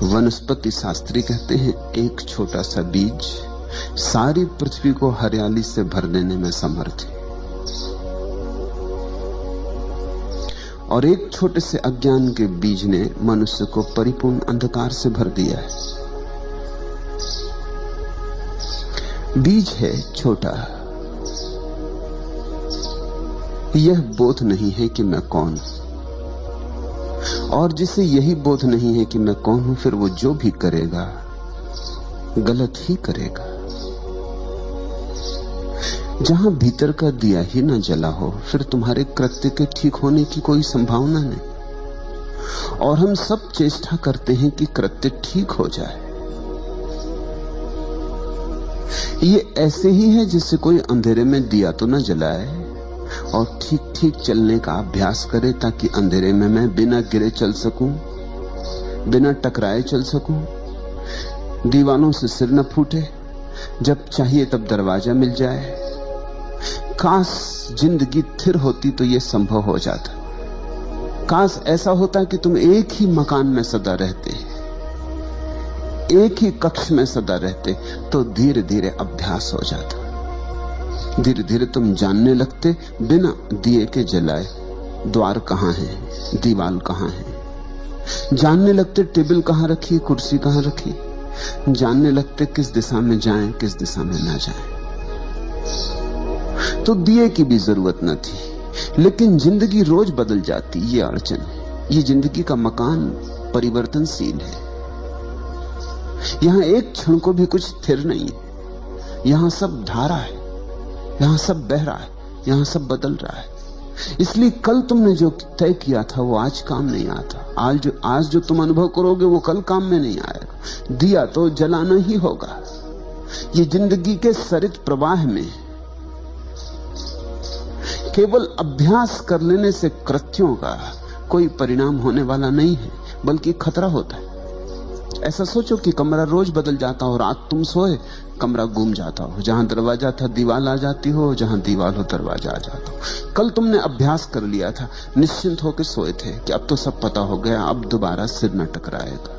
वनस्पति शास्त्री कहते हैं एक छोटा सा बीज सारी पृथ्वी को हरियाली से भर देने में समर्थ है, और एक छोटे से अज्ञान के बीज ने मनुष्य को परिपूर्ण अंधकार से भर दिया है। बीज है छोटा, यह बोध नहीं है कि मैं कौन हूं, और जिसे यही बोध नहीं है कि मैं कौन हूं, फिर वो जो भी करेगा गलत ही करेगा। जहां भीतर का दिया ही ना जला हो, फिर तुम्हारे कृत्य के ठीक होने की कोई संभावना नहीं। और हम सब चेष्टा करते हैं कि कृत्य ठीक हो जाए। ये ऐसे ही है जैसे कोई अंधेरे में दिया तो न जलाए और ठीक ठीक चलने का अभ्यास करे, ताकि अंधेरे में मैं बिना गिरे चल सकूं, बिना टकराए चल सकूं, दीवानों से सिर न फूटे, जब चाहिए तब दरवाजा मिल जाए। काश जिंदगी स्थिर होती तो यह संभव हो जाता। काश ऐसा होता कि तुम एक ही मकान में सदा रहते, एक ही कक्ष में सदा रहते, तो धीरे धीरे अभ्यास हो जाता। धीरे धीरे तुम जानने लगते बिना दिए के जलाए द्वार कहां है, दीवार कहां है। जानने लगते टेबल कहां रखी, कुर्सी कहां रखी। जानने लगते किस दिशा में जाएं, किस दिशा में ना जाएं। तो दिए की भी जरूरत न थी। लेकिन जिंदगी रोज बदल जाती, ये अड़चन है। ये जिंदगी का मकान परिवर्तनशील है। यहां एक क्षण को भी कुछ स्थिर नहीं है। यहां सब धारा है, यहां सब बह रहा है, यहां सब बदल रहा है। इसलिए कल तुमने जो तय किया था वो आज काम नहीं आता। आज जो तुम अनुभव करोगे वो कल काम में नहीं आएगा। दिया तो जलाना ही होगा। ये जिंदगी के सरित प्रवाह में केवल अभ्यास कर लेने से कृत्यों का कोई परिणाम होने वाला नहीं है, बल्कि खतरा होता है। ऐसा सोचो कि कमरा रोज बदल जाता हो, रात तुम सोए कमरा घूम जाता हो, जहां दरवाजा था दीवार आ जाती हो, जहां दीवार हो दरवाजा आ जाता हो। कल तुमने अभ्यास कर लिया था, निश्चिंत होकर सोए थे कि अब तो सब पता हो गया, अब दोबारा सिर न टकराएगा,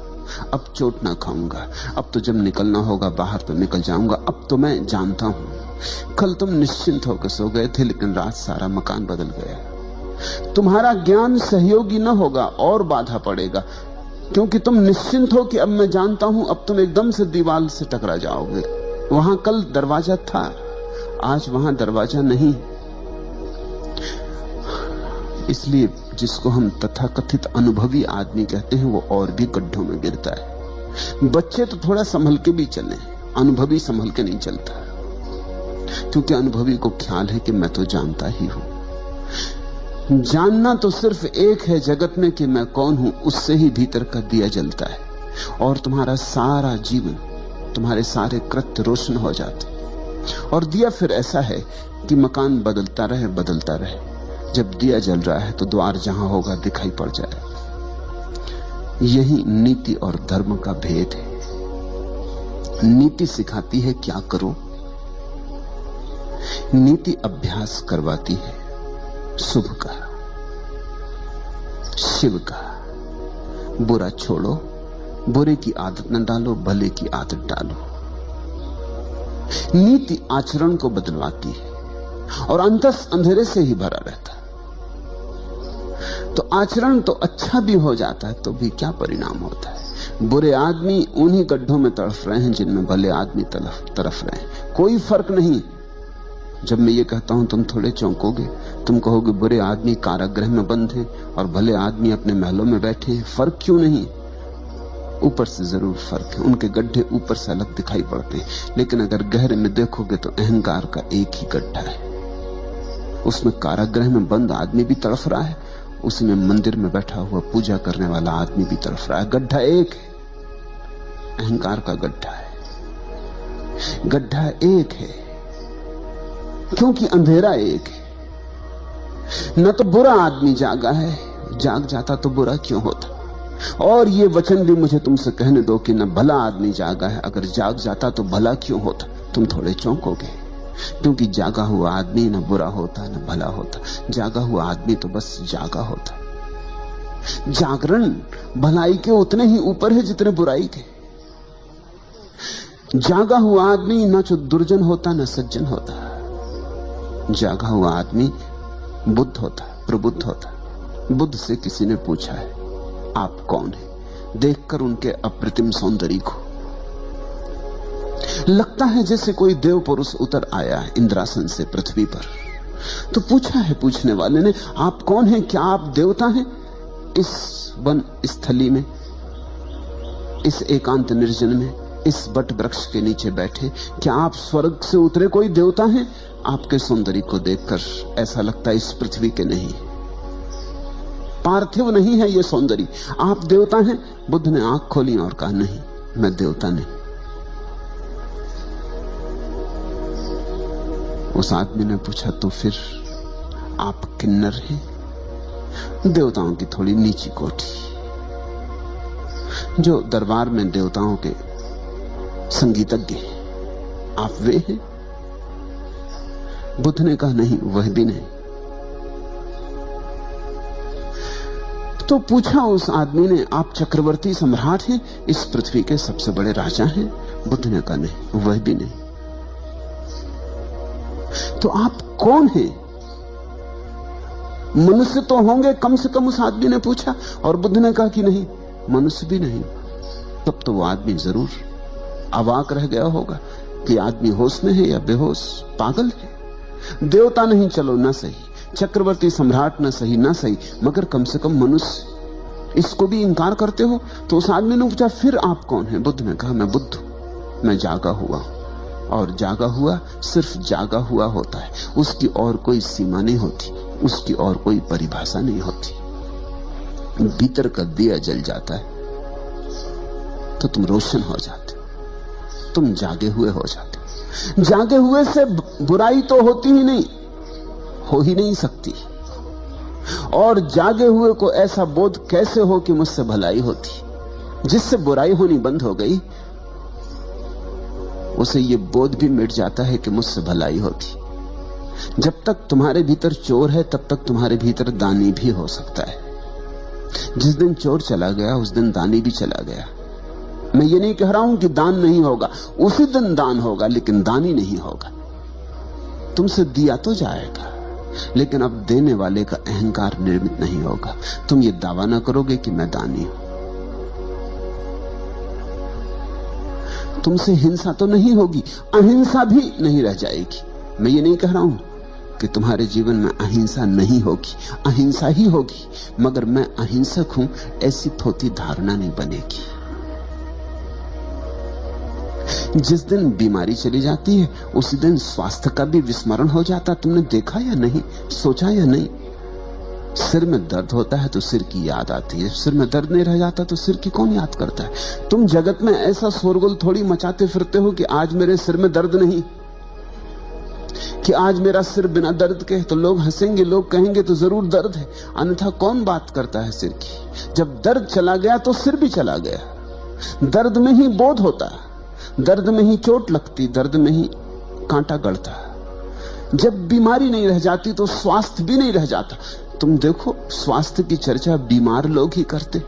अब चोट ना खाऊंगा, अब तो जब निकलना होगा बाहर तो निकल जाऊंगा, अब तो मैं जानता हूं। कल तुम निश्चिंत होकर सो गए थे, लेकिन रात सारा मकान बदल गया। तुम्हारा ज्ञान सहयोगी न होगा और बाधा पड़ेगा, क्योंकि तुम निश्चिंत हो कि अब मैं जानता हूं। अब तुम एकदम से दीवार से टकरा जाओगे। वहां कल दरवाजा था, आज वहां दरवाजा नहीं। इसलिए जिसको हम तथाकथित अनुभवी आदमी कहते हैं वो और भी गड्ढों में गिरता है। बच्चे तो थोड़ा संभल के भी चले, अनुभवी संभल के नहीं चलता, क्योंकि अनुभवी को ख्याल है कि मैं तो जानता ही हूं। जानना तो सिर्फ एक है जगत में कि मैं कौन हूं, उससे ही भीतर का दिया जलता है और तुम्हारा सारा जीवन, तुम्हारे सारे कृत्य रोशन हो जाते। और दिया फिर ऐसा है कि मकान बदलता रहे बदलता रहे। जब दिया जल रहा है तो द्वार जहां होगा दिखाई पड़ जाए। यही नीति और धर्म का भेद है। नीति सिखाती है क्या करो, नीति अभ्यास करवाती है शुभ का, शिव का। बुरा छोड़ो, बुरे की आदत न डालो, भले की आदत डालो। नीति आचरण को बदलवाती है और अंतस अंधेरे से ही भरा रहता। तो आचरण तो अच्छा भी हो जाता है तो भी क्या परिणाम होता है। बुरे आदमी उन्हीं गड्ढों में तड़फ रहे हैं जिनमें भले आदमी तरफ रहे हैं। कोई फर्क नहीं। जब मैं ये कहता हूं तुम थोड़े चौंकोगे, तुम कहोगे बुरे आदमी कारागृह में बंद हैं और भले आदमी अपने महलों में बैठे हैं। फर्क क्यों नहीं? ऊपर से जरूर फर्क है, उनके गड्ढे ऊपर से अलग दिखाई पड़ते हैं, लेकिन अगर गहरे में देखोगे तो अहंकार का एक ही गड्ढा है। उसमें कारागृह में बंद आदमी भी तड़फ रहा है, उसी में मंदिर में बैठा हुआ पूजा करने वाला आदमी भी तड़फ रहा है। गड्ढा एक है, अहंकार का गड्ढा है। गड्ढा एक है क्योंकि अंधेरा एक है। न तो बुरा आदमी जागा है, जाग जाता तो बुरा क्यों होता। और ये वचन भी मुझे तुमसे कहने दो कि न भला आदमी जागा है, अगर जाग जाता तो भला क्यों होता। तुम थोड़े चौंकोगे, क्योंकि जागा हुआ आदमी न बुरा होता न भला होता। जागा हुआ आदमी तो बस जागा होता। जागरण भलाई के उतने ही ऊपर है जितने बुराई के। जागा हुआ आदमी न तो दुर्जन होता न सज्जन होता। जागा हुआ आदमी बुद्ध होता, प्रबुद्ध होता। बुद्ध से किसी ने पूछा है, आप कौन है? देखकर उनके अप्रतिम सौंदर्य को लगता है जैसे कोई देव पुरुष उतर आया है इंद्रासन से पृथ्वी पर। तो पूछा है पूछने वाले ने, आप कौन हैं? क्या आप देवता हैं? इस वन स्थली में, इस एकांत निर्जन में, इस बट वृक्ष के नीचे बैठे, क्या आप स्वर्ग से उतरे कोई देवता हैं? आपके सौंदर्य को देखकर ऐसा लगता है इस पृथ्वी के नहीं, पार्थिव नहीं है ये सौंदर्य। आप देवता हैं? बुद्ध ने आंख खोली और कहा, नहीं, मैं देवता नहीं। उस आदमी ने पूछा, तो फिर आप किन्नर हैं? देवताओं की थोड़ी नीची कोटि, जो दरबार में देवताओं के संगीतज्ञ हैं, आप वे हैं? बुद्ध ने कहा, नहीं, वह भी नहीं। तो पूछा उस आदमी ने, आप चक्रवर्ती सम्राट हैं, इस पृथ्वी के सबसे बड़े राजा हैं? बुद्ध ने कहा, नहीं, वह भी नहीं। तो आप कौन हैं? मनुष्य तो होंगे कम से कम, उस आदमी ने पूछा। और बुद्ध ने कहा कि नहीं, मनुष्य भी नहीं। तब तो वो आदमी जरूर अवाक रह गया होगा कि आदमी होश में है या बेहोश, पागल है। देवता नहीं, चलो ना सही, चक्रवर्ती सम्राट ना सही, ना सही, मगर कम से कम मनुष्य, इसको भी इंकार करते हो? तो उस आदमी ने पूछा, फिर आप कौन हैं? बुद्ध ने कहा, मैं बुद्ध हूं, मैं जागा हुआ हूं। और जागा हुआ सिर्फ जागा हुआ होता है, उसकी और कोई सीमा नहीं होती, उसकी और कोई परिभाषा नहीं होती। भीतर का दिया जल जाता है तो तुम रोशन हो जाते, तुम जागे हुए हो जाते। जागे हुए से बुराई तो होती ही नहीं, हो ही नहीं सकती। और जागे हुए को ऐसा बोध कैसे हो कि मुझसे भलाई होती? जिससे बुराई होनी बंद हो गई, उसे ये बोध भी मिट जाता है कि मुझसे भलाई होती। जब तक तुम्हारे भीतर चोर है, तब तक तुम्हारे भीतर दानी भी हो सकता है। जिस दिन चोर चला गया, उस दिन दानी भी चला गया। मैं ये नहीं कह रहा हूं कि दान नहीं होगा, उसी दिन दान होगा, लेकिन दानी नहीं होगा। तुमसे दिया तो जाएगा, लेकिन अब देने वाले का अहंकार निर्मित नहीं होगा। तुम ये दावा ना करोगे कि मैं दानी हूं। तुमसे हिंसा तो नहीं होगी, अहिंसा भी नहीं रह जाएगी। मैं ये नहीं कह रहा हूं कि तुम्हारे जीवन में अहिंसा नहीं होगी, अहिंसा ही होगी, मगर मैं अहिंसक हूं ऐसी थोथी धारणा नहीं बनेगी। जिस दिन बीमारी चली जाती है, उसी दिन स्वास्थ्य का भी विस्मरण हो जाता। तुमने देखा या नहीं, सोचा या नहीं? सिर में दर्द होता है तो सिर की याद आती है, सिर में दर्द नहीं रह जाता तो सिर की कौन याद करता है? तुम जगत में ऐसा शोरगुल थोड़ी मचाते फिरते हो कि आज मेरे सिर में दर्द नहीं, कि आज मेरा सिर बिना दर्द के। तो लोग हंसेंगे, लोग कहेंगे तो जरूर दर्द है, अन्यथा कौन बात करता है सिर की? जब दर्द चला गया तो सिर भी चला गया। दर्द में ही बोध होता, दर्द में ही चोट लगती, दर्द में ही कांटा गड़ता। जब बीमारी नहीं रह जाती तो स्वास्थ्य भी नहीं रह जाता। तुम देखो, स्वास्थ्य की चर्चा बीमार लोग ही करते।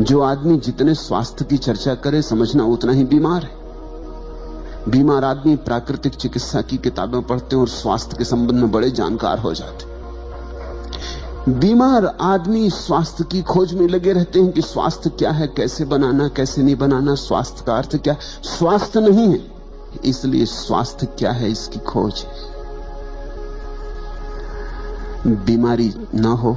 जो आदमी जितने स्वास्थ्य की चर्चा करे, समझना उतना ही बीमार है। बीमार आदमी प्राकृतिक चिकित्सा की किताबें पढ़ते हैं और स्वास्थ्य के संबंध में बड़े जानकार हो जाते। बीमार आदमी स्वास्थ्य की खोज में लगे रहते हैं कि स्वास्थ्य क्या है, कैसे बनाना, कैसे नहीं बनाना, स्वास्थ्य का अर्थ क्या। स्वास्थ्य नहीं है, इसलिए स्वास्थ्य क्या है इसकी खोज है। बीमारी ना हो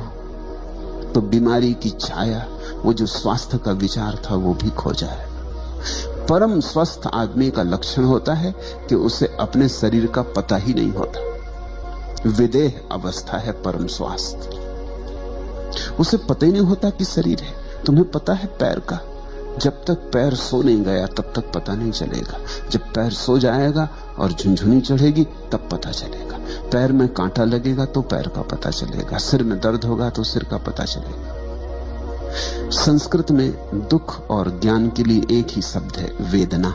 तो बीमारी की छाया, वो जो स्वास्थ्य का विचार था, वो भी खो जाए। परम स्वस्थ आदमी का लक्षण होता है कि उसे अपने शरीर का पता ही नहीं होता। विदेह अवस्था है परम स्वास्थ्य। उसे पता ही नहीं होता कि शरीर है। तुम्हें पता है पैर का, जब तक पैर सो नहीं गया तब तक पता नहीं चलेगा। जब पैर सो जाएगा और झुनझुनी चढ़ेगी तब पता चलेगा। पैर में कांटा लगेगा तो पैर का पता चलेगा, सिर में दर्द होगा तो सिर का पता चलेगा। संस्कृत में दुख और ज्ञान के लिए एक ही शब्द है, वेदना।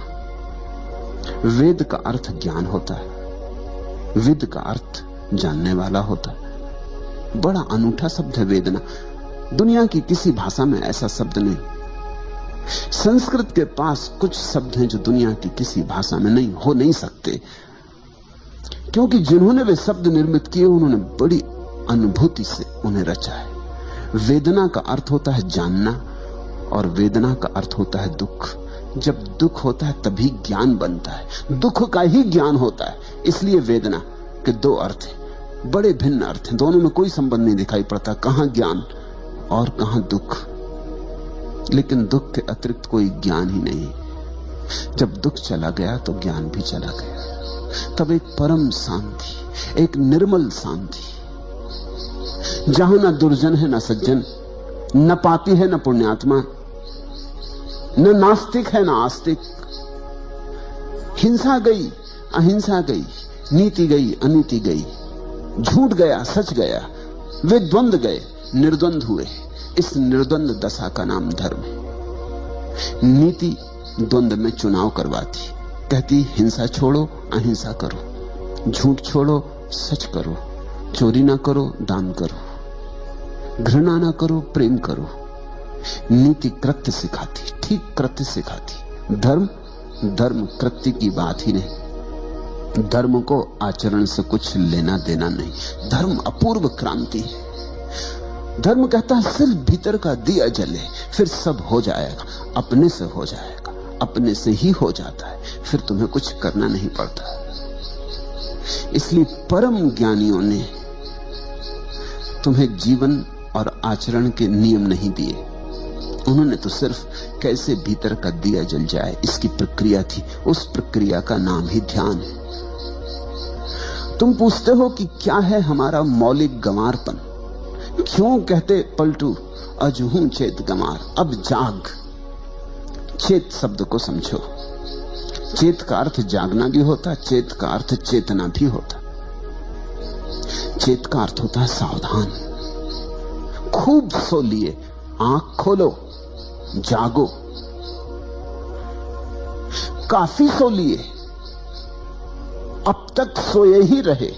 वेद का अर्थ ज्ञान होता है, विद का अर्थ जानने वाला होता है। बड़ा अनूठा शब्द है वेदना। दुनिया की किसी भाषा में ऐसा शब्द नहीं। संस्कृत के पास कुछ शब्द हैं जो दुनिया की किसी भाषा में नहीं हो नहीं सकते, क्योंकि जिन्होंने वे शब्द निर्मित किए उन्होंने बड़ी अनुभूति से उन्हें रचा है। वेदना का अर्थ होता है जानना, और वेदना का अर्थ होता है दुख। जब दुख होता है तभी ज्ञान बनता है, दुख का ही ज्ञान होता है। इसलिए वेदना के दो अर्थ हैं, बड़े भिन्न अर्थ हैं, दोनों में कोई संबंध नहीं दिखाई पड़ता, कहां ज्ञान और कहां दुख। लेकिन दुख के अतिरिक्त कोई ज्ञान ही नहीं। जब दुख चला गया तो ज्ञान भी चला गया। तब एक परम शांति, एक निर्मल शांति, जहां ना दुर्जन है ना सज्जन, न पापी है न पुण्यात्मा, न नास्तिक है न आस्तिक। हिंसा गई, अहिंसा गई, नीति गई, अनीति गई, झूठ गया, सच गया, वे द्वंद गए, निर्द्वंद हुए। इस निर्द्वंद दशा का नाम धर्म है। नीति द्वंद में चुनाव करवाती, कहती हिंसा छोड़ो, अहिंसा करो, झूठ छोड़ो, सच करो, चोरी ना करो, दान करो, घृणा ना करो, प्रेम करो। नीति कृत्य सिखाती, ठीक कृत्य सिखाती। धर्म कृत्य की बात ही नहीं। धर्म को आचरण से कुछ लेना देना नहीं। धर्म अपूर्व क्रांति है। धर्म कहता है सिर्फ भीतर का दिया जले, फिर सब हो जाएगा, अपने से हो जाएगा, अपने से ही हो जाता है, फिर तुम्हें कुछ करना नहीं पड़ता। इसलिए परम ज्ञानियों ने तुम्हें जीवन और आचरण के नियम नहीं दिए, उन्होंने तो सिर्फ कैसे भीतर का दिया जल जाए इसकी प्रक्रिया थी। उस प्रक्रिया का नाम ही ध्यान है। तुम पूछते हो कि क्या है हमारा मौलिक गंवारपन, क्यों कहते पलटू अजहू चेत गंवार। अब जाग। चेत शब्द को समझो। चेत का अर्थ जागना भी होता, चेत का अर्थ चेतना भी होता। चेत का अर्थ होता है सावधान। खूब सो लिए, आंख खोलो, जागो। काफी सो लिए, अब तक सोए ही रहे।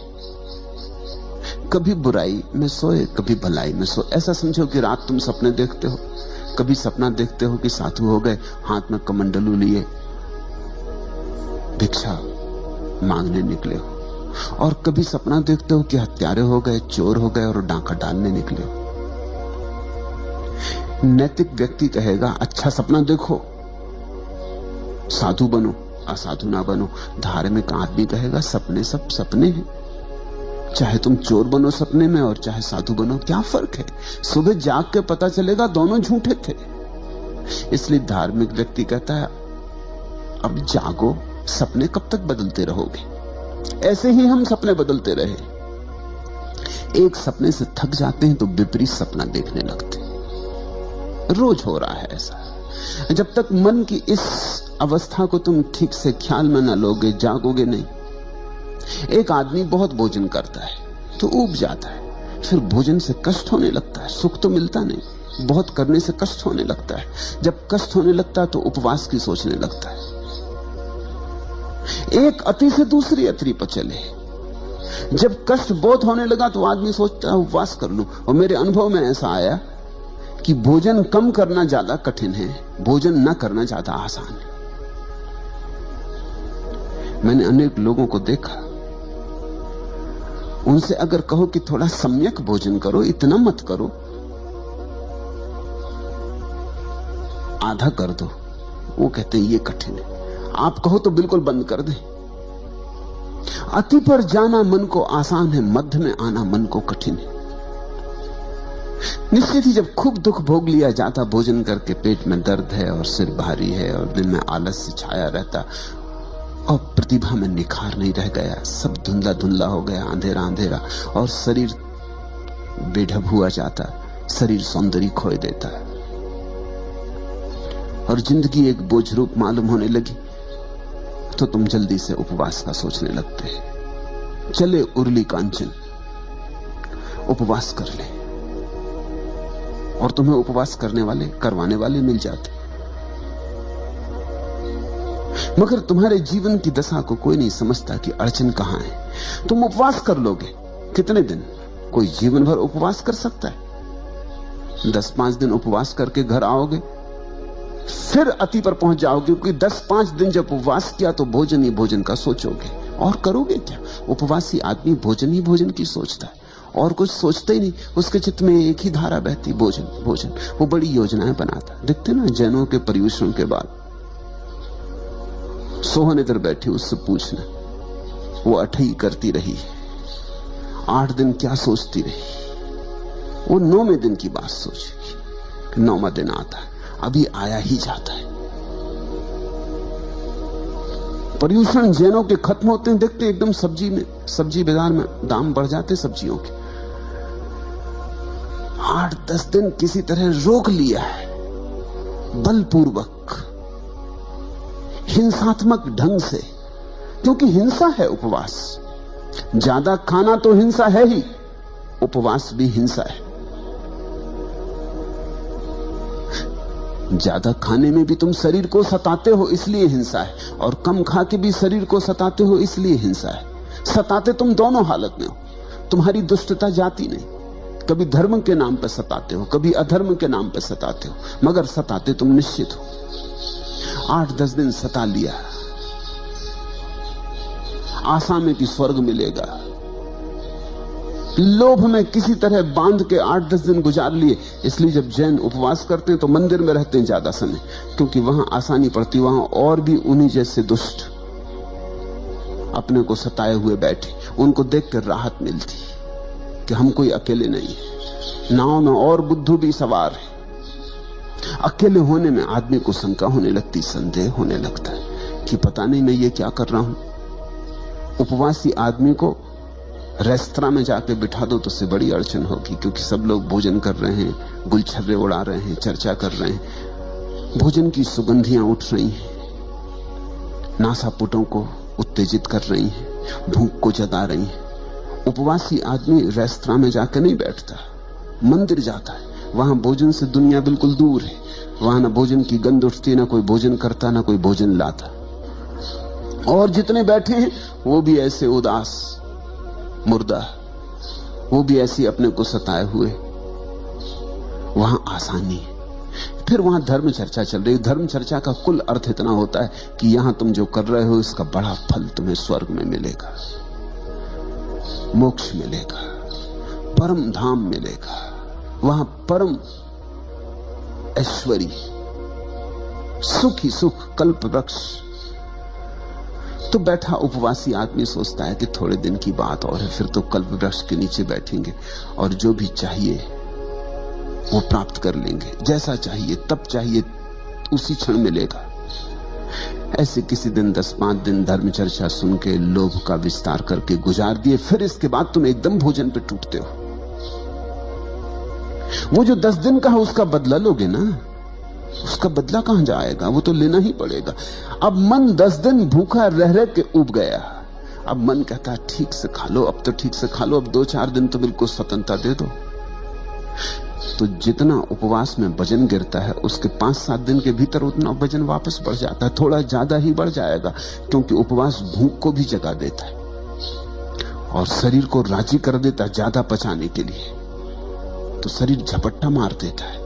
कभी बुराई में सोए, कभी भलाई में सोए। ऐसा समझो कि रात तुम सपने देखते हो। कभी सपना देखते हो कि साधु हो गए, हाथ में कमंडलू लिए भिक्षा मांगने निकले हो, और कभी सपना देखते हो कि हत्यारे हो गए, चोर हो गए और डांका डालने निकले हो। नैतिक व्यक्ति कहेगा अच्छा सपना देखो, साधु बनो, असाधु ना बनो। धार्मिक आदमी कहेगा सपने सब सपने हैं, चाहे तुम चोर बनो सपने में और चाहे साधु बनो, क्या फर्क है? सुबह जाग के पता चलेगा दोनों झूठे थे। इसलिए धार्मिक व्यक्ति कहता है अब जागो, सपने कब तक बदलते रहोगे? ऐसे ही हम सपने बदलते रहे। एक सपने से थक जाते हैं तो विपरीत सपना देखने लगते हैं। रोज हो रहा है ऐसा। जब तक मन की इस अवस्था को तुम ठीक से ख्याल में न लोगे, जागोगे नहीं। एक आदमी बहुत भोजन करता है तो ऊब जाता है, फिर भोजन से कष्ट होने लगता है, सुख तो मिलता नहीं, बहुत करने से कष्ट होने लगता है। जब कष्ट होने लगता है तो उपवास की सोचने लगता है। एक अति से दूसरी अति पर चले। जब कष्ट बहुत होने लगा तो आदमी सोचता है उपवास कर लूं। और मेरे अनुभव में ऐसा आया कि भोजन कम करना ज्यादा कठिन है, भोजन न करना ज्यादा आसान है। मैंने अनेक लोगों को देखा, उनसे अगर कहो कि थोड़ा सम्यक भोजन करो, इतना मत करो, आधा कर दो, वो कहते हैं ये कठिन है। आप कहो तो बिल्कुल बंद कर दें। अति पर जाना मन को आसान है, मध्य में आना मन को कठिन है। निश्चित ही जब खूब दुख भोग लिया जाता भोजन करके, पेट में दर्द है और सिर भारी है और दिल में आलस्य छाया रहता और प्रतिभा में निखार नहीं रह गया, सब धुंधला धुंधला हो गया, अंधेरा अंधेरा, और शरीर बेढब हुआ जाता, शरीर सौंदर्य खोए देता है और जिंदगी एक बोझ रूप मालूम होने लगी, तो तुम जल्दी से उपवास का सोचने लगते हैं। चले उर्ली कांचन, उपवास कर ले, और तुम्हें उपवास करने वाले, करवाने वाले मिल जाते। मगर तुम्हारे जीवन की दशा को कोई नहीं समझता कि अड़चन कहां है। तुम उपवास कर लोगे कितने दिन? कोई जीवन भर उपवास कर सकता है? 10-5 दिन उपवास करके घर आओगे, फिर अति पर पहुंच जाओगे, क्योंकि 10-5 दिन जब उपवास किया तो भोजन ही भोजन का सोचोगे, और करोगे क्या? उपवासी आदमी भोजन ही भोजन की सोचता है, और कुछ सोचता ही नहीं। उसके चित्त में एक ही धारा बहती, भोजन भोजन। वो बड़ी योजनाएं बनाता। देखते ना जैनों के पर्युषण के बाद सोहन इधर बैठी, उससे पूछना, वो अठई करती रही 8 दिन क्या सोचती रही। वो 9वें दिन की बात सोचेगी। 9वां दिन आता है, अभी आया ही जाता है। पर्युषण जैनों के खत्म होते हैं, देखते एकदम सब्जी बाजार में दाम बढ़ जाते सब्जियों के। 8-10 दिन किसी तरह रोक लिया है, बलपूर्वक, हिंसात्मक ढंग से, क्योंकि हिंसा है उपवास। ज्यादा खाना तो हिंसा है ही, उपवास भी हिंसा है। ज्यादा खाने में भी तुम शरीर को सताते हो, इसलिए हिंसा है, और कम खा के भी शरीर को सताते हो, इसलिए हिंसा है। सताते तुम दोनों हालत में हो। तुम्हारी दुष्टता जाती नहीं। कभी धर्म के नाम पर सताते हो, कभी अधर्म के नाम पर सताते हो, मगर सताते तुम निश्चित हो। 8-10 दिन सता लिया, आशा में कि स्वर्ग मिलेगा, लोभ में किसी तरह बांध के 8-10 दिन गुजार लिए। इसलिए जब जैन उपवास करते हैं तो मंदिर में रहते हैं ज्यादा समय, क्योंकि वहां आसानी पड़ती। वहां और भी उन्हीं जैसे दुष्ट अपने को सताए हुए बैठे, उनको देखकर राहत मिलती कि हम कोई अकेले नहीं है, नाव में और बुद्धू भी सवार है। अकेले होने में आदमी को शंका होने लगती, संदेह होने लगता है कि पता नहीं मैं ये क्या कर रहा हूं। उपवासी आदमी को रेस्तरां में जाके बिठा दो तो उससे बड़ी अड़चन होगी, क्योंकि सब लोग भोजन कर रहे हैं, गुलछर्रे उड़ा रहे हैं, चर्चा कर रहे हैं, भोजन की सुगंधियां उठ रही हैं, नासापुटों को उत्तेजित कर रही हैं, भूख को जगा रही हैं। उपवासी आदमी रेस्तरां में जाकर नहीं बैठता, मंदिर जाता है। वहां भोजन से दुनिया बिल्कुल दूर है। वहां ना भोजन की गंध उठती, ना कोई भोजन करता, ना कोई भोजन लाता। और जितने बैठे हैं वो भी ऐसे उदास मुर्दा, वो भी ऐसी अपने को सताए हुए। वहां आसानी है। फिर वहां धर्म चर्चा चल रही। धर्म चर्चा का कुल अर्थ इतना होता है कि यहां तुम जो कर रहे हो इसका बड़ा फल तुम्हें स्वर्ग में मिलेगा, मोक्ष मिलेगा, परम धाम मिलेगा, वहां परम ऐश्वर्य, सुख ही सुख, कल्प वृक्ष। तो बैठा उपवासी आदमी सोचता है कि थोड़े दिन की बात और है, फिर तो कल्प वृक्ष के नीचे बैठेंगे और जो भी चाहिए वो प्राप्त कर लेंगे। जैसा चाहिए, तब चाहिए, उसी क्षण मिलेगा। ऐसे किसी दिन 10-5 दिन धर्म चर्चा सुन के लोभ का विस्तार करके गुजार दिए, फिर इसके बाद तुम एकदम भोजन पे टूटते हो। वो जो 10 दिन का है उसका बदला लोगे ना, उसका बदला कहां जाएगा? वो तो लेना ही पड़ेगा। अब मन 10 दिन भूखा रह रह के उब गया। अब मन कहता है ठीक से खा लो, अब तो ठीक से खा लो, अब 2-4 दिन तो बिल्कुल स्वतंत्रता दे दो। तो जितना उपवास में वजन गिरता है उसके 5-7 दिन के भीतर उतना वजन वापस बढ़ जाता है, थोड़ा ज्यादा ही बढ़ जाएगा, क्योंकि उपवास भूख को भी जगा देता है और शरीर को राजी कर देता है ज्यादा पचाने के लिए। तो शरीर झपट्टा मार देता है,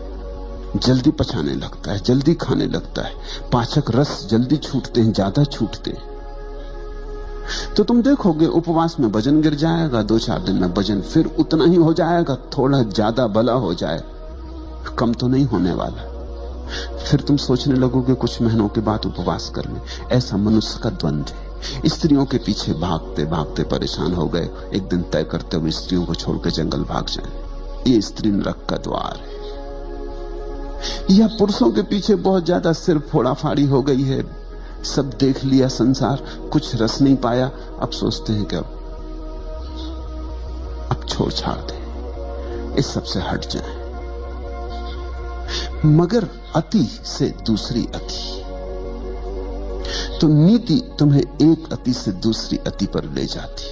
जल्दी पचाने लगता है, जल्दी खाने लगता है, पाचक रस जल्दी छूटते हैं, ज्यादा छूटते हैं। तो तुम देखोगे उपवास में वजन गिर जाएगा, 2-4 दिन में वजन फिर उतना ही हो जाएगा, थोड़ा ज्यादा भला हो जाए, कम तो नहीं होने वाला। फिर तुम सोचने लगोगे कुछ महीनों के बाद उपवास कर ले। ऐसा मनुष्य का द्वंद्व है। स्त्रियों के पीछे भागते भागते परेशान हो गए, एक दिन तय करते हुए स्त्रियों को छोड़कर जंगल भाग जाए। ये स्त्री नरक का द्वार है। या पुरुषों के पीछे बहुत ज्यादा सिर फोड़ा फाड़ी हो गई है, सब देख लिया संसार, कुछ रस नहीं पाया, अब सोचते हैं कि अब छोड़ छाड़ दे, इस सब से हट जाएं। मगर अति से दूसरी अति, तो नीति तुम्हें एक अति से दूसरी अति पर ले जाती,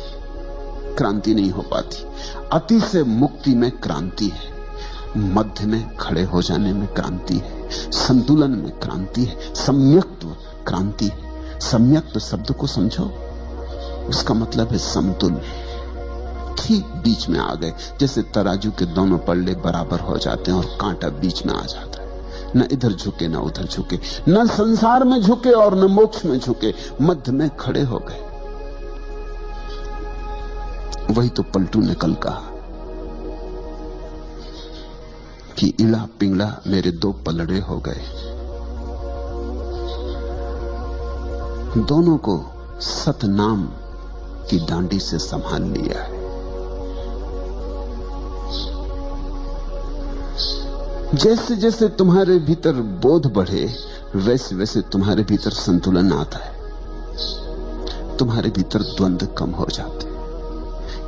क्रांति नहीं हो पाती। अति से मुक्ति में क्रांति है, मध्य में खड़े हो जाने में क्रांति है, संतुलन में क्रांति है, सम्यक्त्व क्रांति है। सम्यक्त्व शब्द को समझो, उसका मतलब है समतुल, ठीक बीच में आ गए, जैसे तराजू के दोनों पल्ले बराबर हो जाते हैं और कांटा बीच में आ जाता है। न इधर झुके न उधर झुके, न संसार में झुके और न मोक्ष में झुके, मध्य में खड़े हो गए। वही तो पलटू ने कल कहा कि इड़ा पिंगड़ा मेरे दो पलड़े हो गए। दोनों को सतनाम की डांडी से संभाल लिया है। जैसे जैसे तुम्हारे भीतर बोध बढ़े, वैसे वैसे तुम्हारे भीतर संतुलन आता है, तुम्हारे भीतर द्वंद्व कम हो जाते।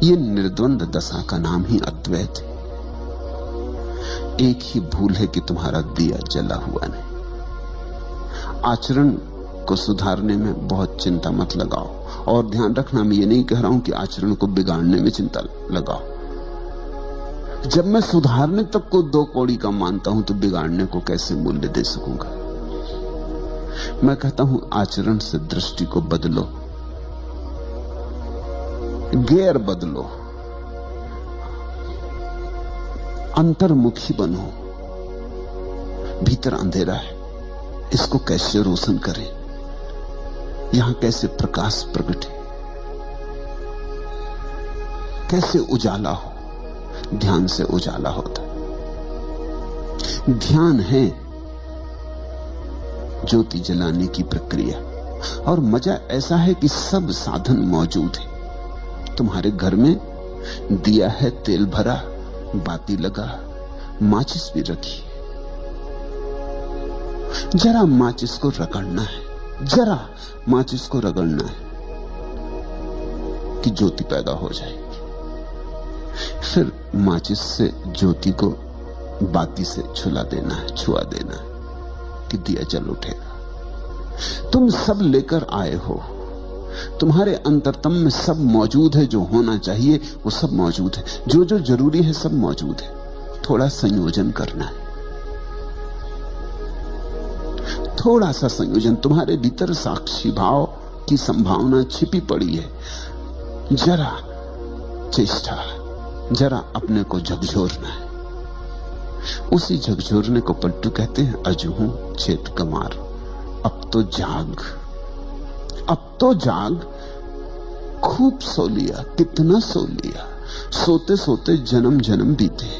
ये निर्द्वंद दशा का नाम ही अद्वैत है। एक ही भूल है कि तुम्हारा दिया जला हुआ नहीं। आचरण को सुधारने में बहुत चिंता मत लगाओ, और ध्यान रखना, मैं ये नहीं कह रहा हूं कि आचरण को बिगाड़ने में चिंता लगाओ। जब मैं सुधारने तक को दो कौड़ी का मानता हूं तो बिगाड़ने को कैसे मूल्य दे सकूंगा। मैं कहता हूं आचरण से दृष्टि को बदलो, गेर बदलो, अंतर्मुखी बनो। भीतर अंधेरा है, इसको कैसे रोशन करें, यहां कैसे प्रकाश प्रकट है, कैसे उजाला हो। ध्यान से उजाला होता है। ध्यान है ज्योति जलाने की प्रक्रिया, और मजा ऐसा है कि सब साधन मौजूद है। तुम्हारे घर में दिया है, तेल भरा, बाती लगा, माचिस भी रखी। जरा माचिस को रगड़ना है, जरा माचिस को रगड़ना है कि ज्योति पैदा हो जाएगी। फिर माचिस से ज्योति को बाती से छुला देना है, छुआ देना है कि दिया जल उठेगा। तुम सब लेकर आए हो, तुम्हारे अंतरतम में सब मौजूद है। जो होना चाहिए वो सब मौजूद है, जो जो जरूरी है सब मौजूद है। थोड़ा संयोजन करना है, थोड़ा सा संयोजन। तुम्हारे भीतर साक्षी भाव की संभावना छिपी पड़ी है। जरा चेष्टा, जरा अपने को झकझोरना है। उसी झकझोरने को पलटू कहते हैं। अजहू चेत कमार, अब तो जाग, अब तो जाग। खूब सो लिया, कितना सो लिया। सोते सोते जन्म जन्म बीते,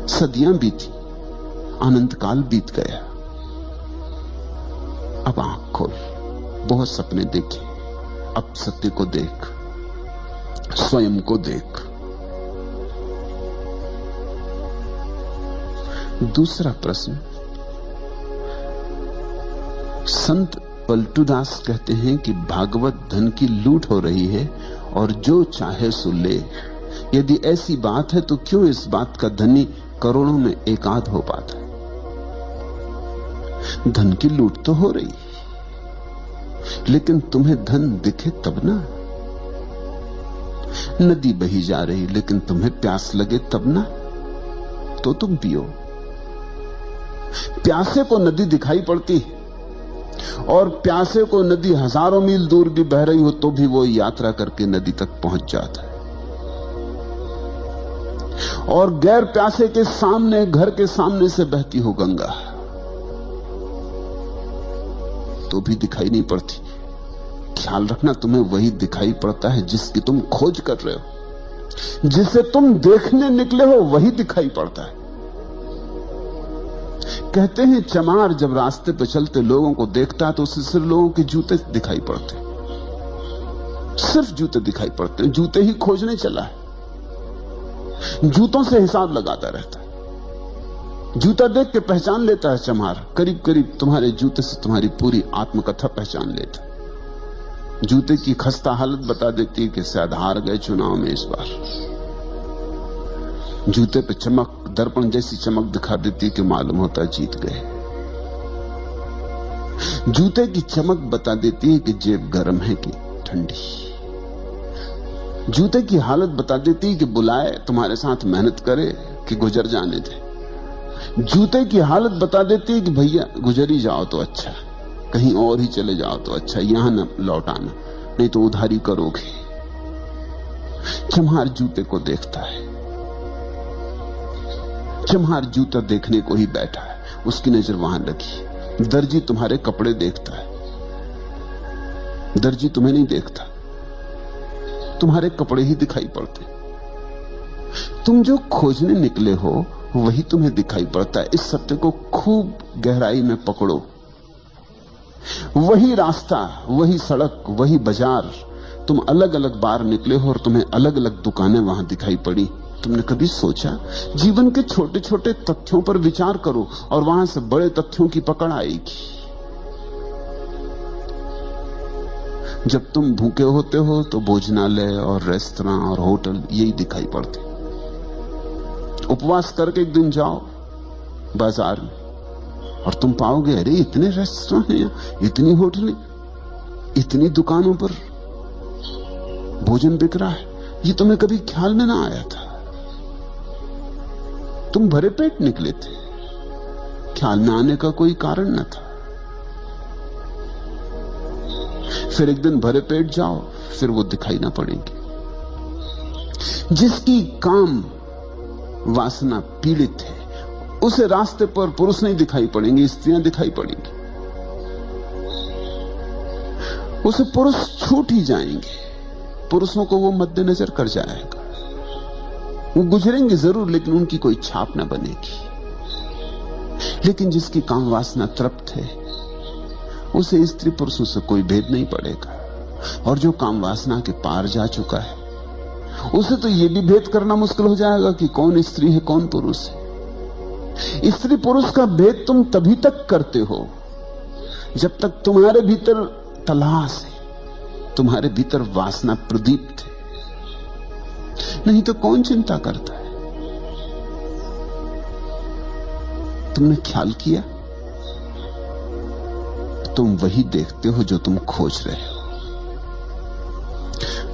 सदियां बीती, अनंत काल बीत गया। अब आंख खोल, बहुत सपने देखे, अब सत्य को देख, स्वयं को देख। दूसरा प्रश्न, संत पलटूदास कहते हैं कि भागवत धन की लूट हो रही है और जो चाहे सो ले। यदि ऐसी बात है तो क्यों इस बात का धनी करोड़ों में एकाध हो पाता है? धन की लूट तो हो रही, लेकिन तुम्हें धन दिखे तब ना। नदी बही जा रही, लेकिन तुम्हें प्यास लगे तब ना, तो तुम पियो। प्यासे को नदी दिखाई पड़ती है, और प्यासे को नदी हजारों मील दूर भी बह रही हो तो भी वो यात्रा करके नदी तक पहुंच जाता है। और गैर प्यासे के सामने, घर के सामने से बहती हो गंगा तो भी दिखाई नहीं पड़ती। ख्याल रखना, तुम्हें वही दिखाई पड़ता है जिसकी तुम खोज कर रहे हो। जिसे तुम देखने निकले हो वही दिखाई पड़ता है। कहते हैं चमार जब रास्ते पर चलते लोगों को देखता है तो उसे सिर्फ लोगों के जूते दिखाई पड़ते, सिर्फ जूते दिखाई पड़ते हैं। जूते ही खोजने चला है, जूतों से हिसाब लगाता रहता है। जूता देख के पहचान लेता है चमार, करीब करीब तुम्हारे जूते से तुम्हारी पूरी आत्मकथा पहचान लेता है। जूते की खस्ता हालत बता देती है कि शायद हार गए चुनाव में इस बार। जूते पे चमक, दर्पण जैसी चमक दिखा देती कि मालूम होता जीत गए। जूते की चमक बता देती है कि जेब गर्म है कि ठंडी। जूते की हालत बता देती है कि बुलाए तुम्हारे साथ मेहनत करे कि गुजर जाने दे। जूते की हालत बता देती है कि भैया गुजर ही जाओ तो अच्छा, कहीं और ही चले जाओ तो अच्छा, यहां न लौट आना, नहीं तो उधारी करोगे। चम्हार जूते को देखता है, चम्हार जूता देखने को ही बैठा है, उसकी नजर वहां लगी। दर्जी तुम्हारे कपड़े देखता है, दर्जी तुम्हें नहीं देखता, तुम्हारे कपड़े ही दिखाई पड़ते। तुम जो खोजने निकले हो वही तुम्हें दिखाई पड़ता है। इस सत्य को खूब गहराई में पकड़ो। वही रास्ता, वही सड़क, वही बाजार, तुम अलग अलग बार निकले हो और तुम्हें अलग अलग दुकानें वहां दिखाई पड़ी। तुमने कभी सोचा? जीवन के छोटे छोटे तथ्यों पर विचार करो और वहां से बड़े तथ्यों की पकड़ आएगी। जब तुम भूखे होते हो तो भोजनालय और रेस्तरां और होटल यही दिखाई पड़ते। उपवास करके एक दिन जाओ बाजार में और तुम पाओगे अरे इतने रेस्तरां हैं, इतनी होटलें, इतनी दुकानों पर भोजन बिक रहा है। ये तुम्हें कभी ख्याल में ना आया था। तुम भरे पेट निकले थे, ख्याल में आने का कोई कारण न था। फिर एक दिन भरे पेट जाओ, फिर वो दिखाई ना पड़ेगी। जिसकी काम वासना पीड़ित है उसे रास्ते पर पुरुष नहीं दिखाई पड़ेंगे, स्त्रियां दिखाई पड़ेंगी। उसे पुरुष छूट ही जाएंगे, पुरुषों को वो मद्देनजर कर जाएगा। वो गुजरेंगे जरूर लेकिन उनकी कोई छाप ना बनेगी। लेकिन जिसकी काम वासना तृप्त है उसे स्त्री पुरुषों से कोई भेद नहीं पड़ेगा। और जो काम वासना के पार जा चुका है उसे तो यह भी भेद करना मुश्किल हो जाएगा कि कौन स्त्री है कौन पुरुष है। स्त्री पुरुष का भेद तुम तभी तक करते हो जब तक तुम्हारे भीतर तलाश है, तुम्हारे भीतर वासना प्रदीप्त है। नहीं तो कौन चिंता करता है? तुमने ख्याल किया? तुम वही देखते हो जो तुम खोज रहे हो।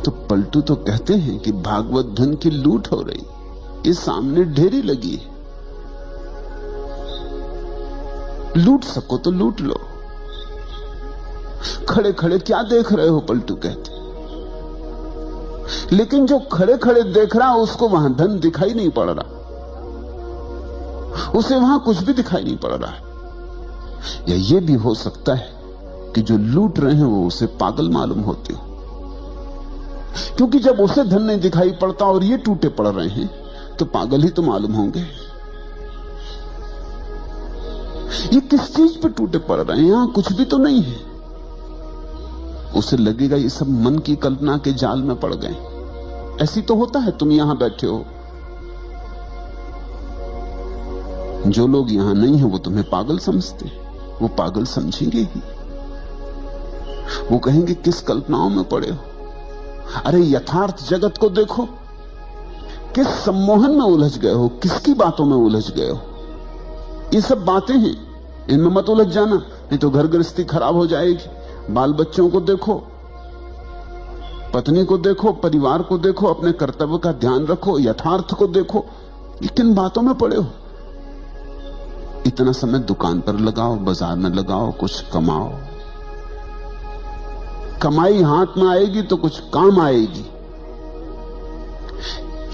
तो पलटू तो कहते हैं कि भागवत धन की लूट हो रही, ये सामने ढेरी लगी है, लूट सको तो लूट लो। खड़े खड़े क्या देख रहे हो? पलटू कहते। लेकिन जो खड़े खड़े देख रहा है उसको वहां धन दिखाई नहीं पड़ रहा, उसे वहां कुछ भी दिखाई नहीं पड़ रहा है। या यह भी हो सकता है कि जो लूट रहे हैं वो उसे पागल मालूम होते हो, क्योंकि जब उसे धन नहीं दिखाई पड़ता और ये टूटे पड़ रहे हैं तो पागल ही तो मालूम होंगे। ये किस चीज पे टूटे पड़ रहे हैं? यहां कुछ भी तो नहीं है। उसे लगेगा ये सब मन की कल्पना के जाल में पड़ गए। ऐसी तो होता है, तुम यहां बैठे हो, जो लोग यहां नहीं है वो तुम्हें पागल समझते, वो पागल समझेंगे ही। वो कहेंगे किस कल्पनाओं में पड़े हो। अरे यथार्थ जगत को देखो, किस सम्मोहन में उलझ गए हो, किसकी बातों में उलझ गए हो। ये सब बातें हैं, इनमें मत उलझ जाना, नहीं तो घर गृहस्थी खराब हो जाएगी। बाल बच्चों को देखो, पत्नी को देखो, परिवार को देखो, अपने कर्तव्य का ध्यान रखो, यथार्थ को देखो। ये किन बातों में पड़े हो? इतना समय दुकान पर लगाओ, बाजार में लगाओ, कुछ कमाओ। कमाई हाथ में आएगी तो कुछ काम आएगी।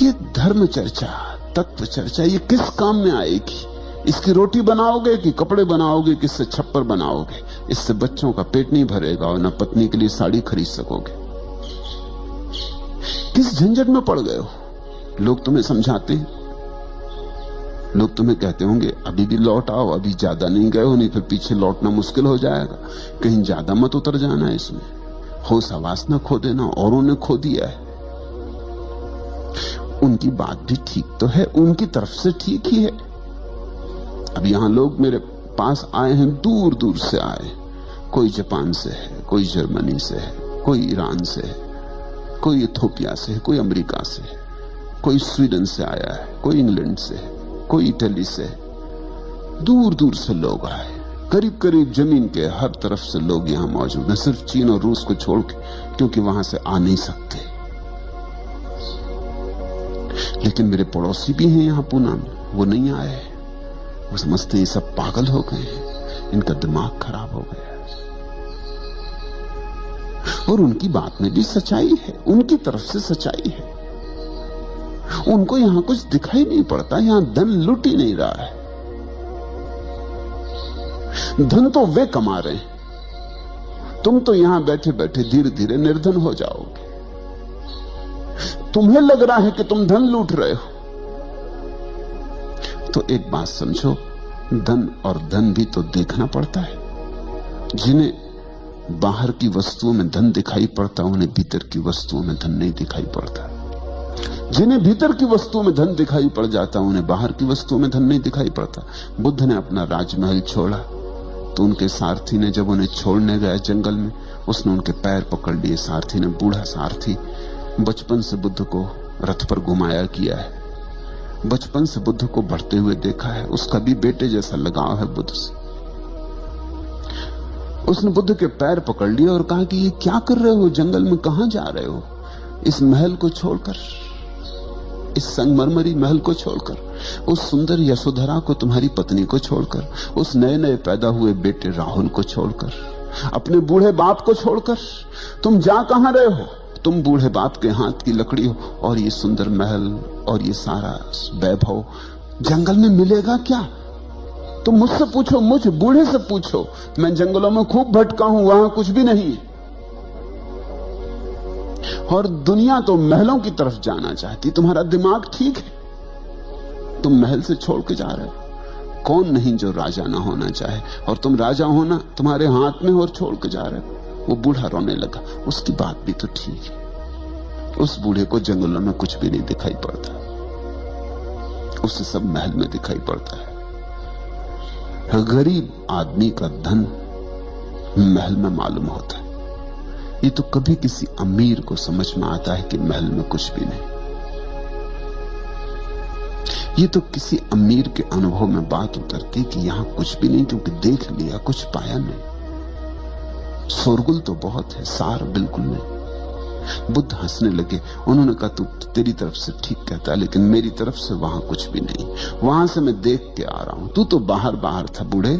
ये धर्म चर्चा, तत्व चर्चा, ये किस काम में आएगी? इसकी रोटी बनाओगे कि कपड़े बनाओगे, किससे छप्पर बनाओगे? इससे बच्चों का पेट नहीं भरेगा और न पत्नी के लिए साड़ी खरीद सकोगे। किस झंझट में पड़ गए हो? लोग तुम्हें समझाते हैं, लोग तुम्हें कहते होंगे अभी भी लौट आओ, अभी ज्यादा नहीं गए हो, नहीं फिर पीछे लौटना मुश्किल हो जाएगा। कहीं ज्यादा मत उतर जाना इसमें, होश हवास न खो देना, औरों ने खो दिया है। उनकी बात भी ठीक तो है, उनकी तरफ से ठीक ही है। अब यहां लोग मेरे पास आए हैं, दूर दूर से आए, कोई जापान से है, कोई जर्मनी से है, कोई ईरान से है, कोई इथोपिया से है, कोई अमेरिका से है, कोई स्वीडन से आया है, कोई इंग्लैंड से है, कोई इटली से है। दूर दूर से लोग आए, करीब करीब जमीन के हर तरफ से लोग यहां मौजूद हैं, सिर्फ चीन और रूस को छोड़ के, क्योंकि वहां से आ नहीं सकते। लेकिन मेरे पड़ोसी भी हैं यहां पूना में, वो नहीं आए। वो समझते ये सब पागल हो गए हैं, इनका दिमाग खराब हो गया। और उनकी बात में भी सच्चाई है, उनकी तरफ से सच्चाई है। उनको यहां कुछ दिखाई नहीं पड़ता, यहां धन लुट ही नहीं रहा है। धन तो वे कमा रहे हैं, तुम तो यहां बैठे बैठे धीरे धीरे निर्धन हो जाओगे। तुम्हें लग रहा है कि तुम धन लूट रहे हो। तो एक बात समझो, धन और धन भी तो देखना पड़ता है। जिन्हें बाहर की वस्तुओं में धन दिखाई पड़ता, उन्हें भीतर की वस्तुओं में धन नहीं दिखाई पड़ता। जिन्हें भीतर की वस्तुओं में धन दिखाई पड़ जाता, उन्हें बाहर की वस्तुओं में धन नहीं दिखाई पड़ता। बुद्ध ने अपना राजमहल छोड़ा तो उनके सारथी ने, जब उन्हें छोड़ने गया जंगल में, उसने उनके पैर पकड़ लिए। सारथी ने, बूढ़ा सारथी, बचपन से बुद्ध को रथ पर घुमाया किया है, बचपन से बुद्ध को बढ़ते हुए देखा है, उसका भी बेटे जैसा लगाव है बुद्ध से। उसने बुद्ध के पैर पकड़ लिए और कहा कि ये क्या कर रहे हो, जंगल में कहां जा रहे हो? इस महल को छोड़कर, इस संगमरमरी महल को छोड़कर, उस सुंदर यशोधरा को, तुम्हारी पत्नी को छोड़कर, उस नए नए पैदा हुए बेटे राहुल को छोड़कर, अपने बूढ़े बाप को छोड़कर तुम जा कहां रहे हो? तुम बूढ़े बाप के हाथ की लकड़ी हो और ये सुंदर महल और ये सारा वैभव जंगल में मिलेगा क्या? तुम मुझसे पूछो, मुझ बूढ़े से पूछो, मैं जंगलों में खूब भटका हूं, वहां कुछ भी नहीं है। और दुनिया तो महलों की तरफ जाना चाहती। तुम्हारा दिमाग ठीक है, तुम महल से छोड़ के जा रहे हो। कौन नहीं जो राजा ना होना चाहे, और तुम राजा होना तुम्हारे हाथ में और छोड़ के जा रहे हो। वो बूढ़ा रोने लगा। उसकी बात भी तो ठीक है। उस बूढ़े को जंगलों में कुछ भी नहीं दिखाई पड़ता, उसे सब महल में दिखाई पड़ता है। गरीब आदमी का धन महल में मालूम होता है। ये तो कभी किसी अमीर को समझ में आता है कि महल में कुछ भी नहीं। ये तो किसी अमीर के अनुभव में बात उतरती कि यहां कुछ भी नहीं, क्योंकि देख लिया, कुछ पाया नहीं। शोरगुल तो बहुत है, सार बिल्कुल नहीं। बुद्ध हंसने लगे। उन्होंने कहा, तू तेरी तरफ से ठीक कहता है, लेकिन मेरी तरफ से वहां कुछ भी नहीं। वहां से मैं देख के आ रहा हूं। तू तो बाहर बाहर था बूढ़े,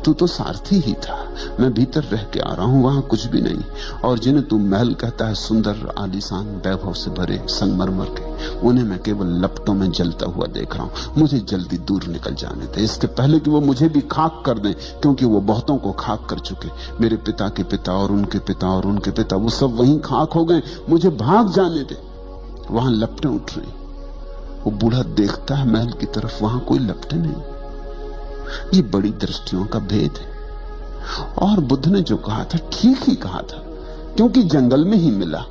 तू तो सारथी ही था। मैं भीतर रह के आ रहा हूं, वहां कुछ भी नहीं। और जिन्हें तू महल कहता है, सुंदर आलीशान वैभव से भरे संगमरमर के, उन्हें मैं केवल लपटों में जलता हुआ देख रहा हूं। मुझे जल्दी दूर निकल जाने दे, इसके पहले कि वो मुझे भी खाक कर दें, क्योंकि वो बहुतों को खाक कर चुके। मेरे पिता के पिता और उनके पिता और उनके पिता, वो सब वहीं खाक हो गए। मुझे भाग जाने दे। वहां लपटें उठ रही। वो बूढ़ा देखता है महल की तरफ, वहां कोई लपटें नहीं। ये बड़ी दृष्टियों का भेद है। और बुद्ध ने जो कहा था ठीक ही कहा था, क्योंकि जंगल में ही मिला।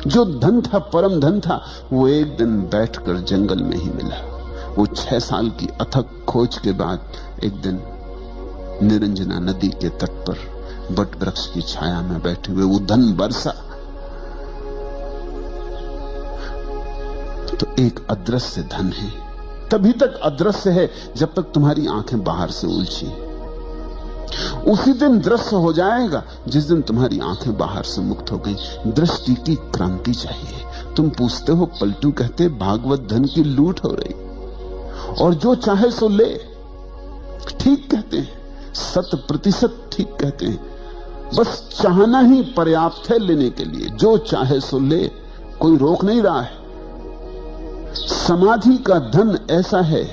जो धन था, परम धन था, वो एक दिन बैठकर जंगल में ही मिला। वो 6 साल की अथक खोज के बाद एक दिन निरंजना नदी के तट पर बट वृक्ष की छाया में बैठे हुए वो धन बरसा। तो एक अदृश्य धन है, तभी तक अदृश्य है जब तक तुम्हारी आंखें बाहर से उलझी। उसी दिन दृश्य हो जाएगा जिस दिन तुम्हारी आंखें बाहर से मुक्त हो गई। दृष्टि की क्रांति चाहिए। तुम पूछते हो, पलटू कहते भागवत धन की लूट हो रही, और जो चाहे सो ले। ठीक कहते हैं, 100% ठीक कहते हैं। बस चाहना ही पर्याप्त है लेने के लिए। जो चाहे सो ले, कोई रोक नहीं रहा है। समाधि का धन ऐसा है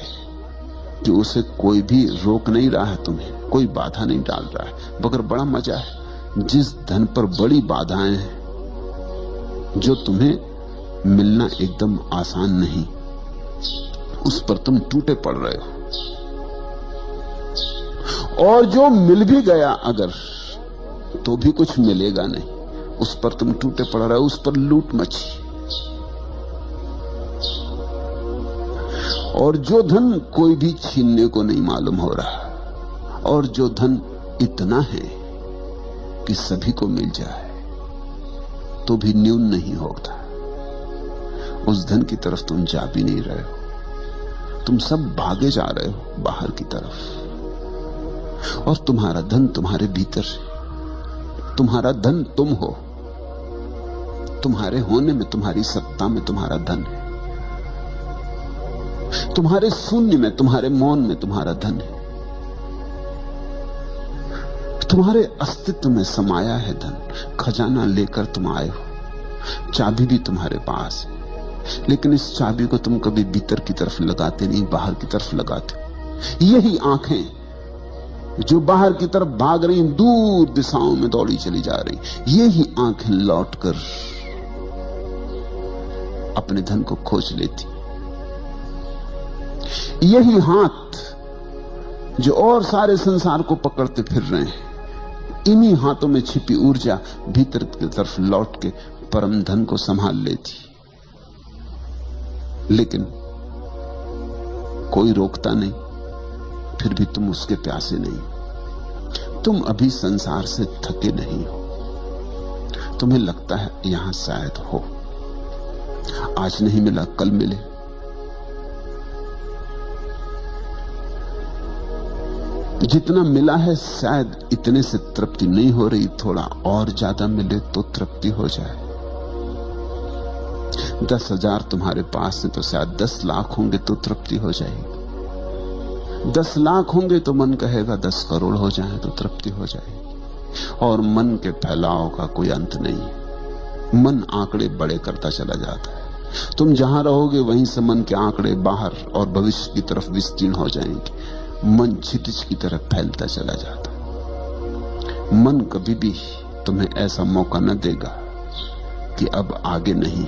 कि उसे कोई भी रोक नहीं रहा है, तुम्हें कोई बाधा नहीं डाल रहा है। मगर बड़ा मजा है, जिस धन पर बड़ी बाधाएं हैं, जो तुम्हें मिलना एकदम आसान नहीं, उस पर तुम टूटे पड़ रहे हो। और जो मिल भी गया अगर, तो भी कुछ मिलेगा नहीं, उस पर तुम टूटे पड़ रहे हो। उस पर लूट मची। और जो धन कोई भी छीनने को नहीं मालूम हो रहा, और जो धन इतना है कि सभी को मिल जाए तो भी न्यून नहीं होता, उस धन की तरफ तुम जा भी नहीं रहे हो। तुम सब भागे जा रहे हो बाहर की तरफ। और तुम्हारा धन तुम्हारे भीतर है। तुम्हारा धन तुम हो। तुम्हारे होने में, तुम्हारी सत्ता में तुम्हारा धन है। तुम्हारे शून्य में, तुम्हारे मौन में तुम्हारा धन है। तुम्हारे अस्तित्व में समाया है धन। खजाना लेकर तुम आए हो, चाबी भी तुम्हारे पास है। लेकिन इस चाबी को तुम कभी भीतर की तरफ लगाते नहीं, बाहर की तरफ लगाते। यही आंखें जो बाहर की तरफ भाग रही, दूर दिशाओं में दौड़ी चली जा रही, यही आंखें लौटकर अपने धन को खोज लेती। यही हाथ जो और सारे संसार को पकड़ते फिर रहे हैं, इन्हीं हाथों में छिपी ऊर्जा भीतर की तरफ लौट के परम धन को संभाल लेती। लेकिन कोई रोकता नहीं, फिर भी तुम उसके प्यासे नहीं। तुम अभी संसार से थके नहीं हो। तुम्हें लगता है यहां शायद हो, आज नहीं मिला कल मिले। जितना मिला है शायद इतने से तृप्ति नहीं हो रही, थोड़ा और ज्यादा मिले तो तृप्ति हो जाए। 10,000 तुम्हारे पास है तो शायद 10 लाख होंगे तो तृप्ति हो जाएगी। 10 लाख होंगे तो मन कहेगा 10 करोड़ हो जाए तो तृप्ति हो जाएगी। और मन के फैलाव का कोई अंत नहीं है। मन आंकड़े बड़े करता चला जाता है। तुम जहां रहोगे वहीं से मन के आंकड़े बाहर और भविष्य की तरफ विस्तीर्ण हो जाएंगे। मन क्षितिज की तरफ फैलता चला जाता है। मन कभी भी तुम्हें ऐसा मौका न देगा कि अब आगे नहीं।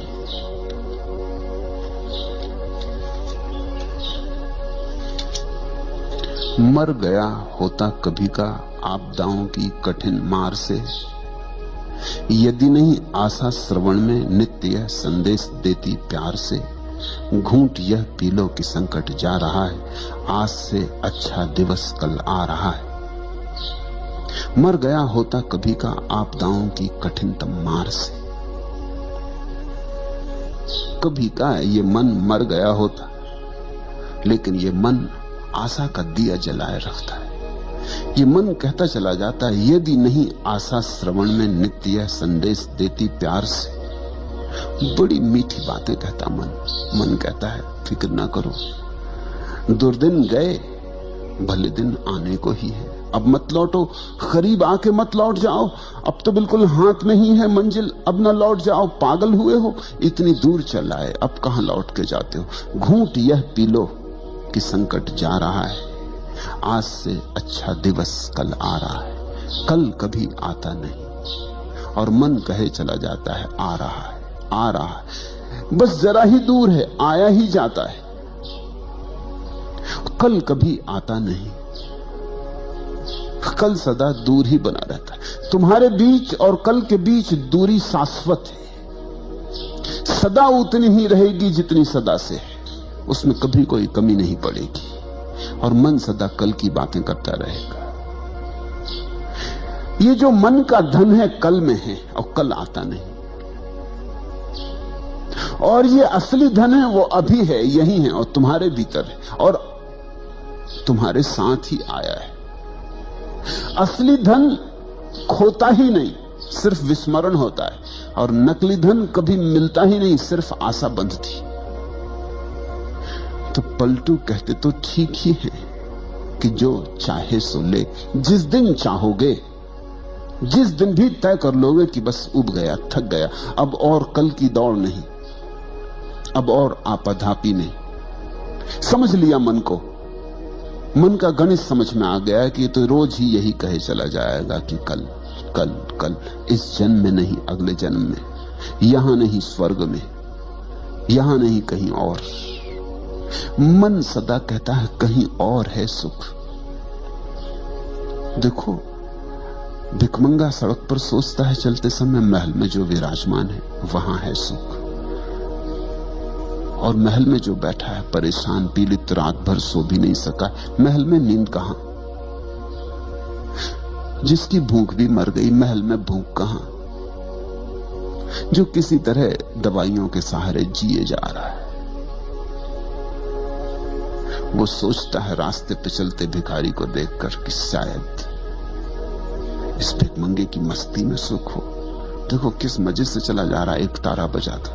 मर गया होता कभी का आपदाओं की कठिन मार से, यदि नहीं आशा श्रवण में नित्य यह संदेश देती प्यार से। घूंट यह पी लो कि संकट जा रहा है, आज से अच्छा दिवस कल आ रहा है। मर गया होता कभी का आपदाओं की कठिनतम मार से। कभी का ये मन मर गया होता, लेकिन ये मन आशा का दिया जलाए रखता है। ये मन कहता चला जाता है, यदि नहीं आशा श्रवण में नित्य यह संदेश देती प्यार से। बड़ी मीठी बातें कहता मन। मन कहता है फिक्र ना करो, दुर्दिन गए, भले दिन आने को ही है। अब मत लौटो, करीब आके मत लौट जाओ। अब तो बिल्कुल हाथ में ही है मंजिल, अब ना लौट जाओ। पागल हुए हो, इतनी दूर चल आए, अब कहां लौट के जाते हो। घूंट यह पी लो कि संकट जा रहा है, आज से अच्छा दिवस कल आ रहा है। कल कभी आता नहीं और मन कहे चला जाता है आ रहा है, आ रहा है, बस जरा ही दूर है, आया ही जाता है। कल कभी आता नहीं, कल सदा दूर ही बना रहता है। तुम्हारे बीच और कल के बीच दूरी शाश्वत है, सदा उतनी ही रहेगी जितनी सदा से है। उसमें कभी कोई कमी नहीं पड़ेगी और मन सदा कल की बातें करता रहेगा। ये जो मन का धन है कल में है और कल आता नहीं, और ये असली धन है वो अभी है, यही है और तुम्हारे भीतर है और तुम्हारे साथ ही आया है। असली धन खोता ही नहीं, सिर्फ विस्मरण होता है, और नकली धन कभी मिलता ही नहीं, सिर्फ आशा बंधती। तो पलटू कहते तो ठीक ही है कि जो चाहे सो ले। जिस दिन चाहोगे, जिस दिन भी तय कर लोगे कि बस उब गया, थक गया, अब और कल की दौड़ नहीं, अब और आपाधापी नहीं। समझ लिया मन को, मन का गणित समझ में आ गया है कि तो रोज ही यही कहे चला जाएगा कि कल कल कल। इस जन्म में नहीं, अगले जन्म में, यहां नहीं स्वर्ग में, यहां नहीं कहीं और। मन सदा कहता है कहीं और है सुख। देखो, भिखमंगा सड़क पर सोचता है चलते समय महल में जो विराजमान है वहां है सुख, और महल में जो बैठा है परेशान पीड़ित, रात भर सो भी नहीं सका, महल में नींद कहां। जिसकी भूख भी मर गई, महल में भूख कहां। जो किसी तरह दवाइयों के सहारे जिए जा रहा है, वो सोचता है रास्ते पे चलते भिखारी को देखकर कि शायद इस भिखमंगे की मस्ती में सुख हो। देखो किस मजे से चला जा रहा है, एक तारा बजाता।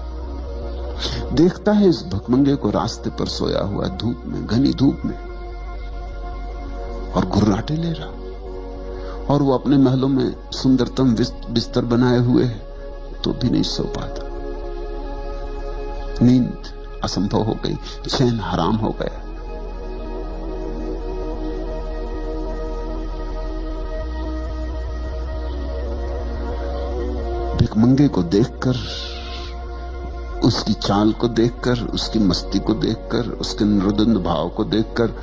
देखता है इस भिखमंगे को रास्ते पर सोया हुआ, धूप में, घनी धूप में, और घुर्राटे ले रहा, और वो अपने महलों में सुंदरतम बिस्तर बनाए हुए है तो भी नहीं सो पाता। नींद असंभव हो गई, चैन हराम हो गया। भिखमंगे को देखकर, उसकी चाल को देखकर, उसकी मस्ती को देखकर, उसके नृदंद भाव को देखकर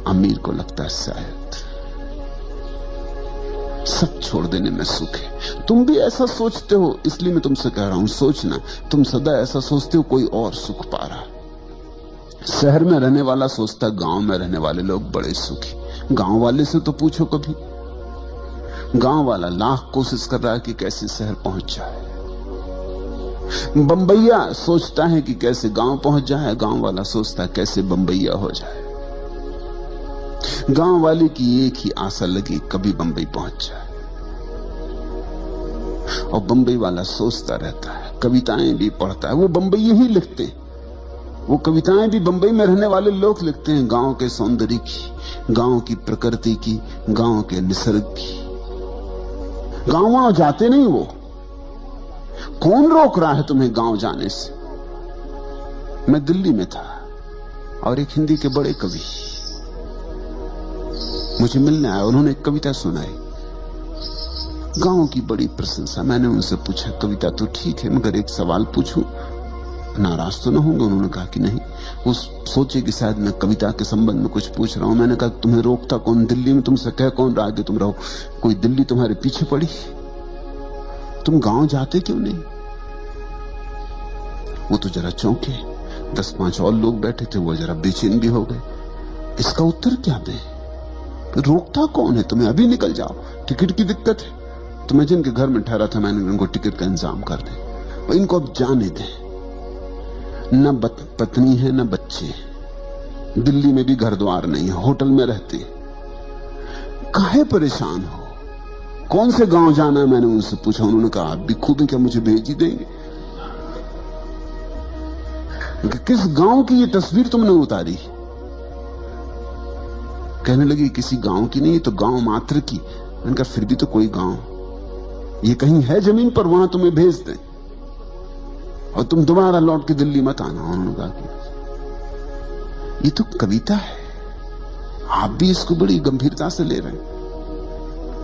अमीर को लगता है शायद सब छोड़ देने में सुख है। तुम भी ऐसा सोचते हो, इसलिए मैं तुमसे कह रहा हूं सोचना। तुम सदा ऐसा सोचते हो कोई और सुख पा रहा। शहर में रहने वाला सोचता गांव में रहने वाले लोग बड़े सुखी। गांव वाले से तो पूछो कभी। गांव वाला लाख कोशिश कर रहा है कि कैसे शहर पहुंच जाए। बंबईया सोचता है कि कैसे गांव पहुंच जाए, गांव वाला सोचता है कैसे बंबईया हो जाए। गांव वाले की एक ही आशा लगी, कभी बंबई पहुंच जाए। और बंबई वाला सोचता रहता है, कविताएं भी पढ़ता है। वो बंबई ही लिखते हैं, वो कविताएं भी बंबई में रहने वाले लोग लिखते हैं, गांव के सौंदर्य की, गांव की प्रकृति की, गांव के निसर्ग की। गांव वहां जाते नहीं वो। कौन रोक रहा है तुम्हें गांव जाने से? मैं दिल्ली में था और एक हिंदी के बड़े कवि मुझे मिलने आए। उन्होंने एक कविता सुनाई, गांव की बड़ी प्रशंसा। मैंने उनसे पूछा कविता तो ठीक है, मगर एक सवाल पूछूं, नाराज तो ना होंगे? उन्होंने कहा कि नहीं। वो सोचे कि शायद मैं कविता के संबंध में कुछ पूछ रहा हूं। मैंने कहा तुम्हें रोकता कौन? दिल्ली में तुमसे कह कौन रहा कि तुम रहो? कोई दिल्ली तुम्हारे पीछे पड़ी? तुम गांव जाते क्यों नहीं? वो तो जरा चौंके। 10-5 और लोग बैठे थे, वो जरा बेचैन भी हो गए। इसका उत्तर क्या दें? रोकता कौन है तुम्हें? अभी निकल जाओ। टिकट की दिक्कत है तो मैं जिनके घर में ठहरा था, मैंने उनको टिकट का इंतजाम कर दे। इनको अब जाने दें। न पत्नी है न बच्चे, दिल्ली में भी घर द्वार नहीं है, होटल में रहते। काहे परेशान हो? कौन से गांव जाना है? मैंने उनसे पूछा। उन्होंने कहा आप भी खूब, क्या मुझे भेज ही देंगे? किस गांव की ये तस्वीर तुमने उतारी? कहने लगी किसी गांव की नहीं, तो गांव मात्र की। मैंने कहा फिर भी तो कोई गांव ये कहीं है जमीन पर, वहां तुम्हें भेज दें और तुम दोबारा लौट के दिल्ली मत आना। उन्होंने कहा कि ये तो कविता है, आप भी इसको बड़ी गंभीरता से ले रहे हैं।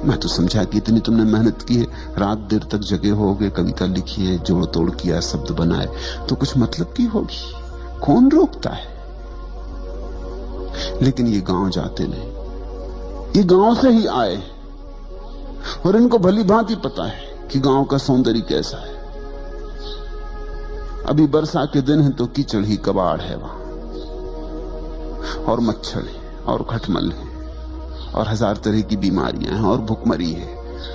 मैं तो समझा कि इतनी तुमने मेहनत की है, रात देर तक जगे होगे, कविता लिखी है, जोड़ तोड़ किया, शब्द बनाए, तो कुछ मतलब की होगी। कौन रोकता है? लेकिन ये गांव जाते नहीं, ये गांव से ही आए और इनको भली भांति पता है कि गांव का सौंदर्य कैसा है। अभी बरसा के दिन है तो कीचड़ ही कबाड़ है वहां, और मच्छर है और खटमल है और 1000 तरह की बीमारियां हैं और भुखमरी है,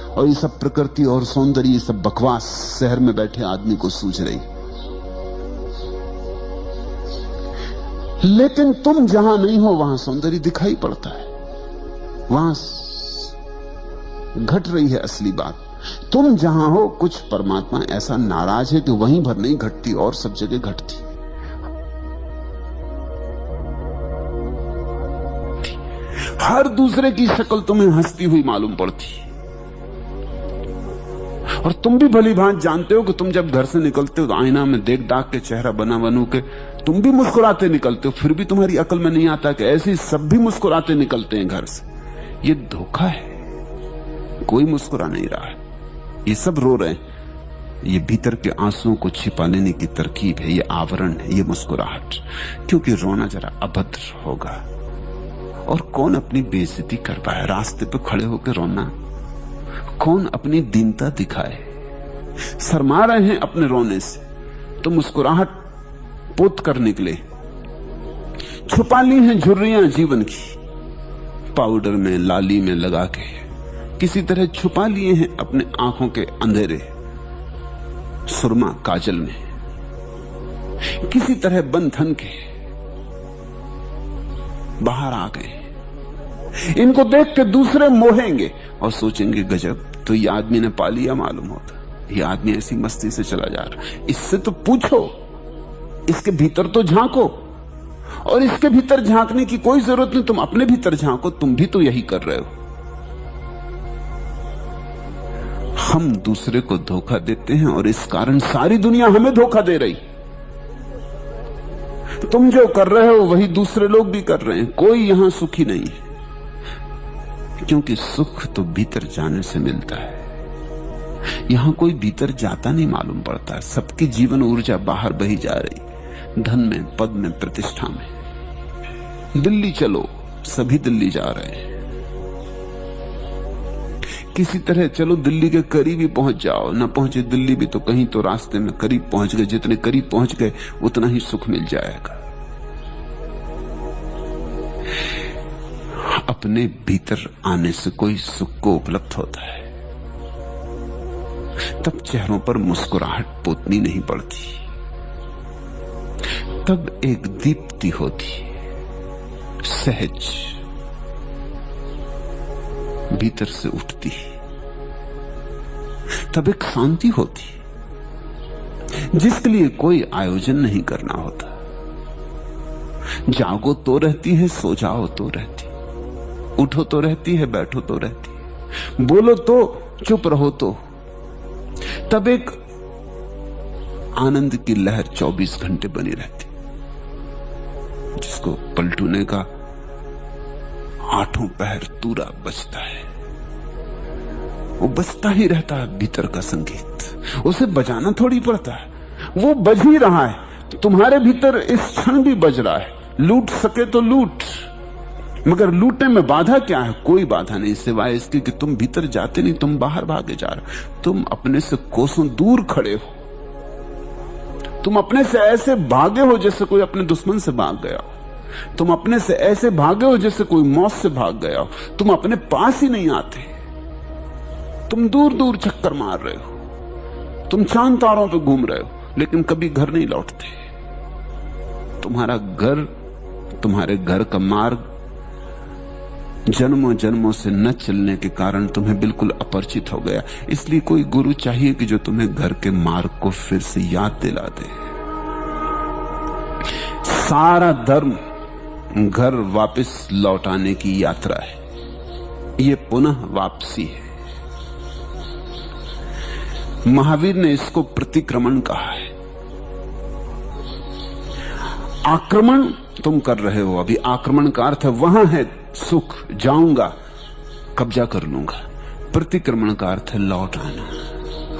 और ये सब प्रकृति और सौंदर्य, ये सब बकवास शहर में बैठे आदमी को सूझ रही। लेकिन तुम जहां नहीं हो वहां सौंदर्य दिखाई पड़ता है, वहां घट रही है असली बात। तुम जहां हो, कुछ परमात्मा ऐसा नाराज है कि वहीं भर नहीं घटती और सब जगह घटती। हर दूसरे की शक्ल तुम्हें हंसती हुई मालूम पड़ती, और तुम भी भली भांति जानते हो कि तुम जब घर से निकलते हो तो आईना में देख दाख के चेहरा बना बनू के तुम भी मुस्कुराते निकलते हो। फिर भी तुम्हारी अकल में नहीं आता कि ऐसे सब भी मुस्कुराते निकलते हैं घर से। ये धोखा है, कोई मुस्कुरा नहीं रहा है, ये सब रो रहे हैं। ये भीतर के आंसुओं को छिपा लेने की तरकीब है, ये आवरण है, ये मुस्कुराहट। क्योंकि रोना जरा अभद्र होगा, और कौन अपनी बेइज्जती कर पाए? रास्ते पे खड़े होकर रोना, कौन अपनी दीनता दिखाए? शर्मा रहे हैं अपने रोने से तो मुस्कुराहट पोत कर निकले। छुपा ली हैं झुर्रियां जीवन की, पाउडर में लाली में लगा के किसी तरह छुपा लिए हैं अपने आंखों के अंधेरे, सुरमा काजल में किसी तरह बंधन के बाहर आ गए। इनको देख के दूसरे मोहेंगे और सोचेंगे गजब, तो ये आदमी ने पा लिया मालूम होता, ये आदमी ऐसी मस्ती से चला जा रहा। इससे तो पूछो, इसके भीतर तो झांको, और इसके भीतर झांकने की कोई जरूरत नहीं, तुम अपने भीतर झांको, तुम भी तो यही कर रहे हो। हम दूसरे को धोखा देते हैं और इस कारण सारी दुनिया हमें धोखा दे रही। तुम जो कर रहे हो वही दूसरे लोग भी कर रहे हैं। कोई यहां सुखी नहीं है, क्योंकि सुख तो भीतर जाने से मिलता है। यहां कोई भीतर जाता नहीं मालूम पड़ता। सबकी जीवन ऊर्जा बाहर बही जा रही, धन में, पद में, प्रतिष्ठा में। दिल्ली चलो, सभी दिल्ली जा रहे हैं। किसी तरह चलो, दिल्ली के करीब ही पहुंच जाओ। न पहुंचे दिल्ली भी तो कहीं तो रास्ते में करीब पहुंच गए। जितने करीब पहुंच गए उतना ही सुख मिल जाएगा। अपने भीतर आने से कोई सुख को उपलब्ध होता है, तब चेहरों पर मुस्कुराहट पोतनी नहीं पड़ती, तब एक दीप्ति होती, सहज भीतर से उठती, तब एक शांति होती जिसके लिए कोई आयोजन नहीं करना होता। जागो तो रहती है, सो जाओ तो रहती, उठो तो रहती है, बैठो तो रहती है, बोलो तो, चुप रहो तो, तब एक आनंद की लहर 24 घंटे बनी रहती, जिसको पलटूने का आठों पहर तूरा बजता है। वो बजता ही रहता है भीतर का संगीत, उसे बजाना थोड़ी पड़ता है, वो बज ही रहा है। तुम्हारे भीतर इस क्षण भी बज रहा है। लूट सके तो लूट, मगर लूटने में बाधा क्या है? कोई बाधा नहीं, सिवाय इसके कि तुम भीतर जाते नहीं, तुम बाहर भागे जा रहे। तुम अपने से कोसों दूर खड़े हो। तुम अपने से ऐसे भागे हो जैसे कोई अपने दुश्मन से भाग गया हो। तुम अपने से ऐसे भागे हो जैसे कोई मौत से भाग गया हो। तुम अपने पास ही नहीं आते, तुम दूर दूर चक्कर मार रहे हो, तुम चांद तारों पे घूम रहे हो, लेकिन कभी घर नहीं लौटते। तुम्हारा घर, तुम्हारे घर का मार्ग जन्मों जन्मों से न चलने के कारण तुम्हें बिल्कुल अपरिचित हो गया। इसलिए कोई गुरु चाहिए कि जो तुम्हें घर के मार्ग को फिर से याद दिला दे। सारा धर्म घर वापस लौटाने की यात्रा है, ये पुनः वापसी है। महावीर ने इसको प्रतिक्रमण कहा है। आक्रमण तुम कर रहे हो अभी, आक्रमण का अर्थ है वहां है सुख, जाऊंगा, कब्जा कर लूंगा। प्रतिक्रमण का अर्थ है लौट आना,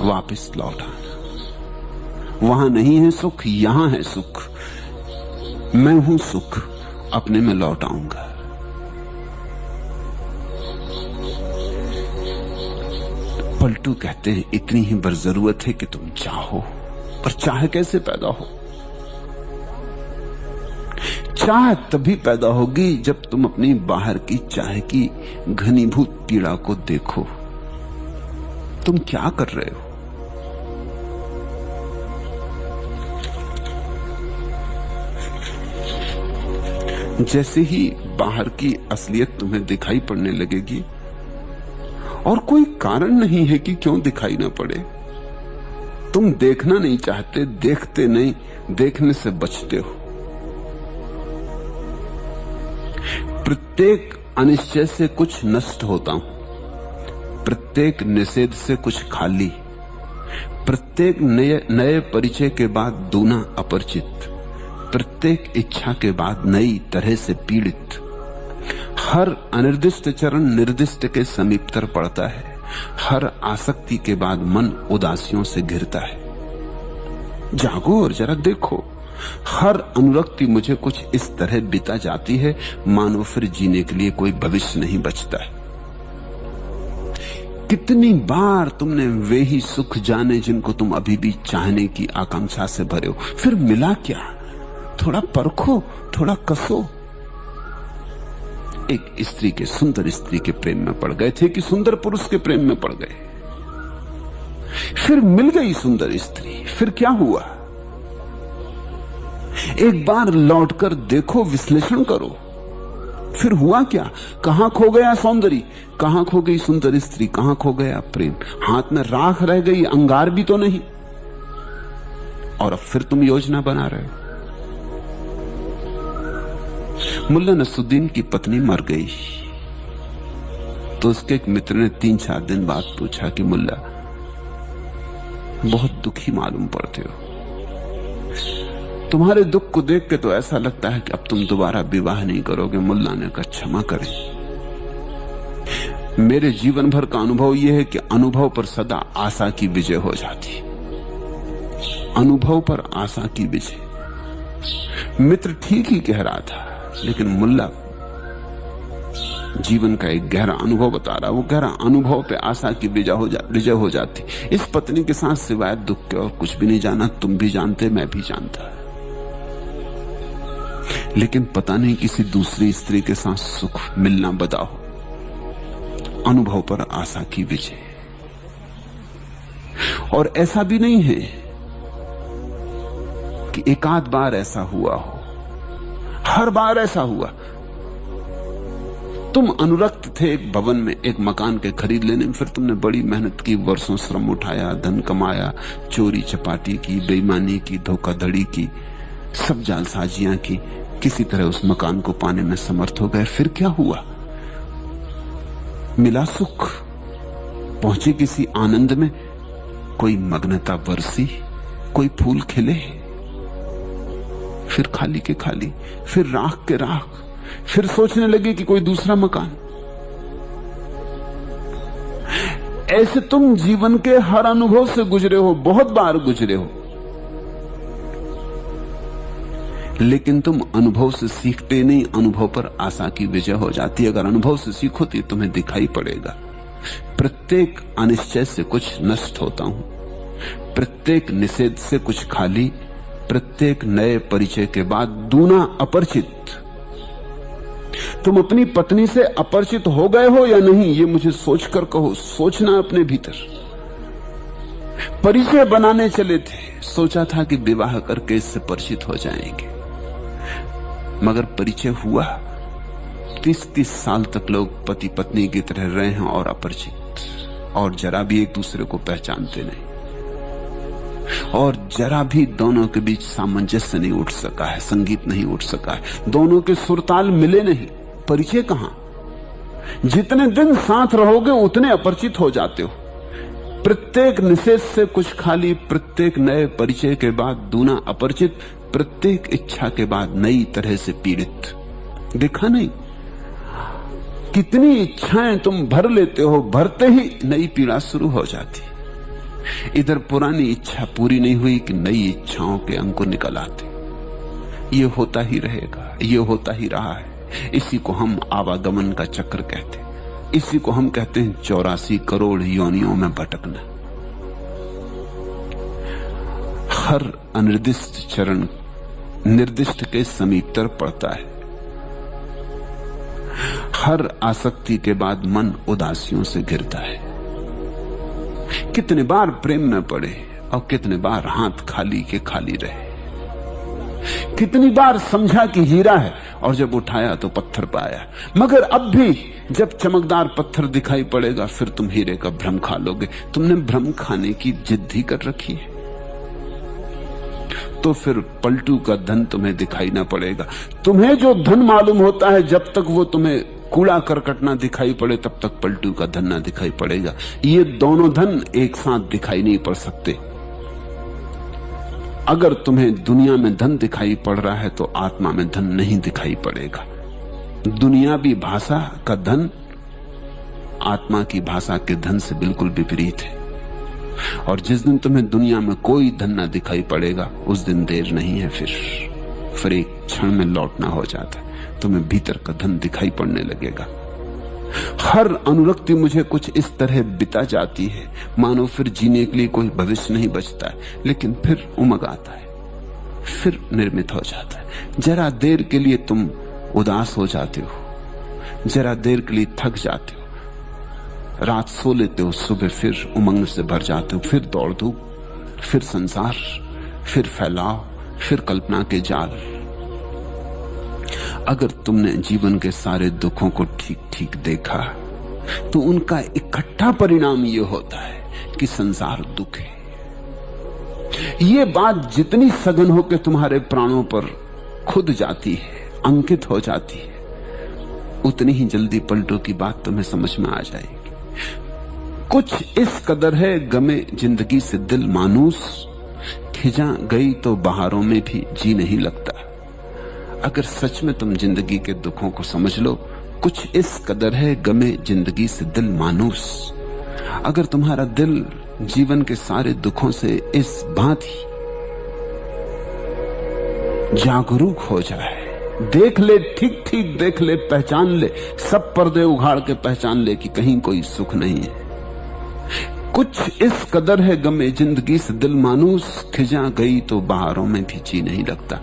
वापस लौट आना। वहां नहीं है सुख, यहां है सुख। मैं हूं सुख, अपने में लौट आऊंगा। पलटू कहते हैं इतनी ही बर जरूरत है कि तुम चाहो। पर चाह कैसे पैदा हो? चाह तभी पैदा होगी जब तुम अपनी बाहर की चाह की घनीभूत पीड़ा को देखो। तुम क्या कर रहे हो? जैसे ही बाहर की असलियत तुम्हें दिखाई पड़ने लगेगी, और कोई कारण नहीं है कि क्यों दिखाई ना पड़े, तुम देखना नहीं चाहते, देखते नहीं, देखने से बचते हो। प्रत्येक अनिश्चय से कुछ नष्ट होता हूं, प्रत्येक निषेध से कुछ खाली, प्रत्येक नए परिचय के बाद दूना अपरिचित, प्रत्येक इच्छा के बाद नई तरह से पीड़ित। हर अनिर्दिष्ट चरण निर्दिष्ट के समीपतर पड़ता है। हर आसक्ति के बाद मन उदासियों से घिरता है। जागो और जरा देखो, हर अनुरक्ति मुझे कुछ इस तरह बिता जाती है मानो फिर जीने के लिए कोई भविष्य नहीं बचता है। कितनी बार तुमने वे ही सुख जाने जिनको तुम अभी भी चाहने की आकांक्षा से भरे हो, फिर मिला क्या? थोड़ा परखो, थोड़ा कसो। एक स्त्री के, सुंदर स्त्री के प्रेम में पड़ गए थे कि सुंदर पुरुष के प्रेम में पड़ गए, फिर मिल गई सुंदर स्त्री, फिर क्या हुआ? एक बार लौटकर देखो, विश्लेषण करो, फिर हुआ क्या? कहां खो गया सौंदर्य, कहां खो गई सुंदर स्त्री, कहां खो गया प्रेम? हाथ में राख रह गई, अंगार भी तो नहीं। और अब फिर तुम योजना बना रहे हो। मुल्ला नसरुद्दीन की पत्नी मर गई तो उसके एक मित्र ने 3-4 दिन बाद पूछा कि मुल्ला बहुत दुखी मालूम पड़ते हो। तुम्हारे दुख को देख के तो ऐसा लगता है कि अब तुम दोबारा विवाह नहीं करोगे। मुल्ला ने कहा क्षमा करें, मेरे जीवन भर का अनुभव यह है कि अनुभव पर सदा आशा की विजय हो जाती। अनुभव पर आशा की विजय। मित्र ठीक ही कह रहा था, लेकिन मुल्ला जीवन का एक गहरा अनुभव बता रहा। वो गहरा अनुभव पे आशा की विजय हो जाती। इस पत्नी के साथ सिवाय दुख के और कुछ भी नहीं जाना। तुम भी जानते, मैं भी जानता, लेकिन पता नहीं किसी दूसरी स्त्री के साथ सुख मिलना बताओ। अनुभव पर आशा की विजय। और ऐसा भी नहीं है कि एक आध बार ऐसा हुआ हो, हर बार ऐसा हुआ। तुम अनुरक्त थे एक भवन में, एक मकान के खरीद लेने में, फिर तुमने बड़ी मेहनत की, वर्षों श्रम उठाया, धन कमाया, चोरी चपाटी की, बेईमानी की, धोखाधड़ी की, सब जालसाजियां की, किसी तरह उस मकान को पाने में समर्थ हो गए। फिर क्या हुआ? मिला सुख, पहुंचे किसी आनंद में, कोई मग्नता बरसी, कोई फूल खिले, फिर खाली के खाली, फिर राख के राख, फिर सोचने लगे कि कोई दूसरा मकान। ऐसे तुम जीवन के हर अनुभव से गुजरे हो, बहुत बार गुजरे हो, लेकिन तुम अनुभव से सीखते नहीं। अनुभव पर आशा की विजय हो जाती। अगर अनुभव से सीखो तो तुम्हें दिखाई पड़ेगा, प्रत्येक अनिश्चय से कुछ नष्ट होता हूं, प्रत्येक निषेध से कुछ खाली, प्रत्येक नए परिचय के बाद दूना अपरिचित। तुम अपनी पत्नी से अपरिचित हो गए हो या नहीं, ये मुझे सोचकर कहो। सोचना अपने भीतर। परिचय बनाने चले थे, सोचा था कि विवाह करके इससे परिचित हो जाएंगे, मगर परिचय हुआ। 30-30 साल तक लोग पति पत्नी की तरह रहे हैं और अपरिचित, और जरा भी एक दूसरे को पहचानते नहीं, और जरा भी दोनों के बीच सामंजस्य नहीं उठ सका है, संगीत नहीं उठ सका है, दोनों के सुरताल मिले नहीं। परिचय कहां? जितने दिन साथ रहोगे उतने अपरिचित हो जाते हो। प्रत्येक निषेध से कुछ खाली, प्रत्येक नए परिचय के बाद दूना अपरिचित, प्रत्येक इच्छा के बाद नई तरह से पीड़ित। देखा नहीं कितनी इच्छाएं तुम भर लेते हो, भरते ही नई पीड़ा शुरू हो जाती। इधर पुरानी इच्छा पूरी नहीं हुई कि नई इच्छाओं के अंकुर निकल आते। ये होता ही रहेगा, ये होता ही रहा है। इसी को हम आवागमन का चक्र कहते हैं। इसी को हम कहते हैं 84 करोड़ योनियों में भटकना। हर अनिर्दिष्ट चरण निर्दिष्ट के समीपतर पड़ता है। हर आसक्ति के बाद मन उदासियों से घिरता है। कितने बार प्रेम में पड़े और कितने बार हाथ खाली के खाली रहे। कितनी बार समझा कि हीरा है और जब उठाया तो पत्थर पाया। मगर अब भी जब चमकदार पत्थर दिखाई पड़ेगा फिर तुम हीरे का भ्रम खा लोगे। तुमने भ्रम खाने की जिद ही कर रखी है, तो फिर पलटू का धन तुम्हें दिखाई ना पड़ेगा। तुम्हें जो धन मालूम होता है, जब तक वो तुम्हें कूड़ा करकट ना दिखाई पड़े तब तक पलटू का धन ना दिखाई पड़ेगा। ये दोनों धन एक साथ दिखाई नहीं पड़ सकते। अगर तुम्हें दुनिया में धन दिखाई पड़ रहा है तो आत्मा में धन नहीं दिखाई पड़ेगा। दुनियावी भाषा का धन आत्मा की भाषा के धन से बिल्कुल विपरीत है। और जिस दिन तुम्हें दुनिया में कोई धन ना दिखाई पड़ेगा उस दिन देर नहीं है, फिर एक क्षण में लौटना हो जाता है। तुम्हें भीतर का धन दिखाई पड़ने लगेगा। हर अनुरक्ति मुझे कुछ इस तरह बिता जाती है मानो फिर जीने के लिए कोई भविष्य नहीं बचता है, लेकिन फिर उमग आता है, फिर निर्मित हो जाता है। जरा देर के लिए तुम उदास हो जाते हो, जरा देर के लिए थक जाते हो, रात सो लेते हो, सुबह फिर उमंग से भर जाते हो, फिर दौड़ धूप, फिर संसार, फिर फैलाव, फिर कल्पना के जाल। अगर तुमने जीवन के सारे दुखों को ठीक ठीक देखा तो उनका इकट्ठा परिणाम यह होता है कि संसार दुख है। ये बात जितनी सघन होकर तुम्हारे प्राणों पर खुद जाती है, अंकित हो जाती है, उतनी ही जल्दी पलटों की बात तुम्हें समझ में आ जाएगी। कुछ इस कदर है गमे जिंदगी से दिल मानूस, खिजा गई तो बहारों में भी जी नहीं लगता। अगर सच में तुम जिंदगी के दुखों को समझ लो, कुछ इस कदर है गमे जिंदगी से दिल मानूस। अगर तुम्हारा दिल जीवन के सारे दुखों से इस भांति जागरूक हो जाए, देख ले, ठीक ठीक देख ले, पहचान ले, सब पर्दे उघाड़ के पहचान ले कि कहीं कोई सुख नहीं है। कुछ इस कदर है गमे जिंदगी से दिल मानूस, खिजा गई तो बहारों में भी जी नहीं लगता।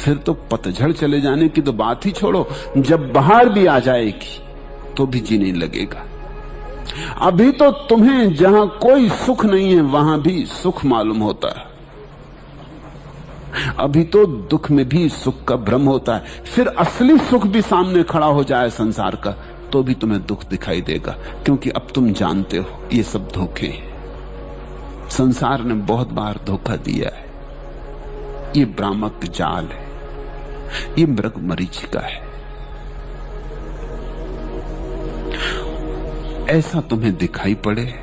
फिर तो पतझड़ चले जाने की तो बात ही छोड़ो, जब बहार भी आ जाएगी तो भी जी नहीं लगेगा। अभी तो तुम्हें जहां कोई सुख नहीं है वहां भी सुख मालूम होता है। अभी तो दुख में भी सुख का भ्रम होता है। फिर असली सुख भी सामने खड़ा हो जाए संसार का तो भी तुम्हें दुख दिखाई देगा, क्योंकि अब तुम जानते हो ये सब धोखे हैं। संसार ने बहुत बार धोखा दिया है। ये भ्रामक जाल है, ये मृग मरीचिका है। ऐसा तुम्हें दिखाई पड़े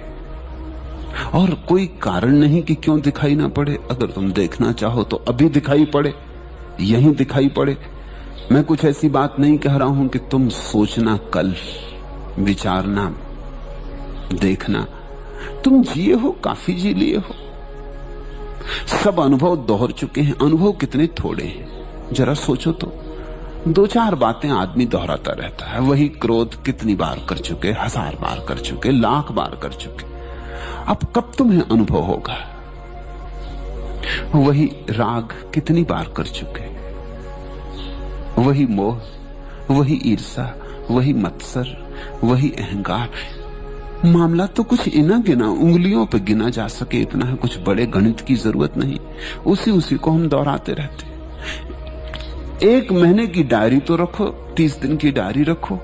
और कोई कारण नहीं कि क्यों दिखाई ना पड़े। अगर तुम देखना चाहो तो अभी दिखाई पड़े, यहीं दिखाई पड़े। मैं कुछ ऐसी बात नहीं कह रहा हूं कि तुम सोचना कल, विचारना, देखना। तुम जिए हो, काफी जी लिए हो, सब अनुभव दोहर चुके हैं। अनुभव कितने थोड़े हैं, जरा सोचो तो। दो चार बातें आदमी दोहराता रहता है। वही क्रोध कितनी बार कर चुके, 1000 बार कर चुके, 1,00,000 बार कर चुके। अब कब तुम्हें अनुभव होगा? वही राग कितनी बार कर चुके, वही मोह, वही ईर्षा, वही मत्सर, वही अहंकार। मामला तो कुछ इना गिना, उंगलियों पे गिना जा सके इतना है। कुछ बड़े गणित की जरूरत नहीं, उसी को हम दोहराते रहते। 1 महीने की डायरी तो रखो, 30 दिन की डायरी रखो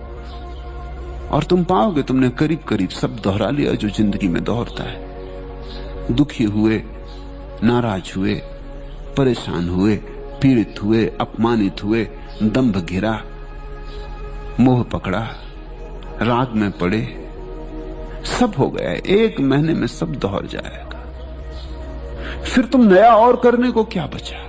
और तुम पाओगे तुमने करीब करीब सब दोहरा लिया जो जिंदगी में दोहरता है। दुखी हुए, नाराज हुए, परेशान हुए, पीड़ित हुए, अपमानित हुए, दंभ घिरा, मोह पकड़ा, राग में पड़े, सब हो गया। 1 महीने में सब दोहर जाएगा। फिर तुम नया और करने को क्या बचा?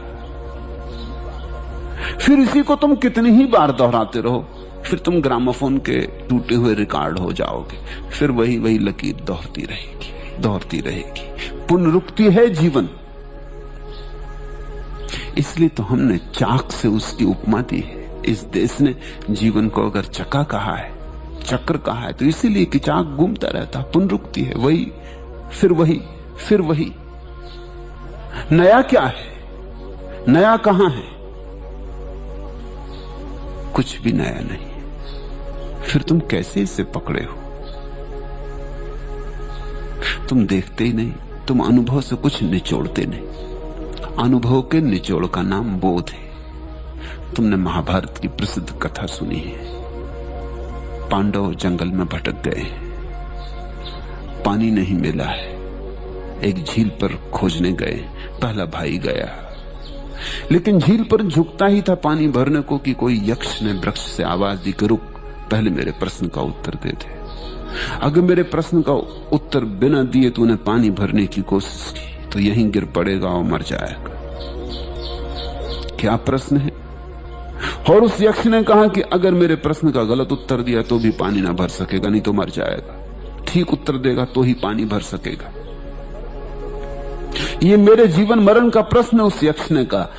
फिर इसी को तुम कितनी ही बार दोहराते रहो। फिर तुम ग्रामोफोन के टूटे हुए रिकॉर्ड हो जाओगे। फिर वही लकीर दोहरती रहेगी, दोहरती रहेगी। पुनरुक्ति है जीवन। इसलिए तो हमने चाक से उसकी उपमा दी है। इस देश ने जीवन को अगर चक्का कहा है, चक्र कहा है, तो इसीलिए कि चाक घूमता रहता। पुनरुक्ति है, वही फिर वही फिर वही। नया क्या है? नया कहां है? कुछ भी नया नहीं। फिर तुम कैसे इसे पकड़े हो? तुम देखते ही नहीं, तुम अनुभव से कुछ निचोड़ते नहीं। अनुभव के निचोड़ का नाम बोध है। तुमने महाभारत की प्रसिद्ध कथा सुनी है। पांडव जंगल में भटक गए, पानी नहीं मिला है, एक झील पर खोजने गए। पहला भाई गया, लेकिन झील पर झुकता ही था पानी भरने को कि कोई यक्ष ने वृक्ष से आवाज दी कि रुक, पहले मेरे प्रश्न का उत्तर दे दे। अगर मेरे प्रश्न का उत्तर बिना दिए तूने पानी भरने की कोशिश की तो यहीं गिर पड़ेगा और मर जाएगा। क्या प्रश्न है? और उस यक्ष ने कहा कि अगर मेरे प्रश्न का गलत उत्तर दिया तो भी पानी ना भर सकेगा, नहीं तो मर जाएगा। ठीक उत्तर देगा तो ही पानी भर सकेगा। ये मेरे जीवन मरण का प्रश्न है, उस यक्ष ने कहा।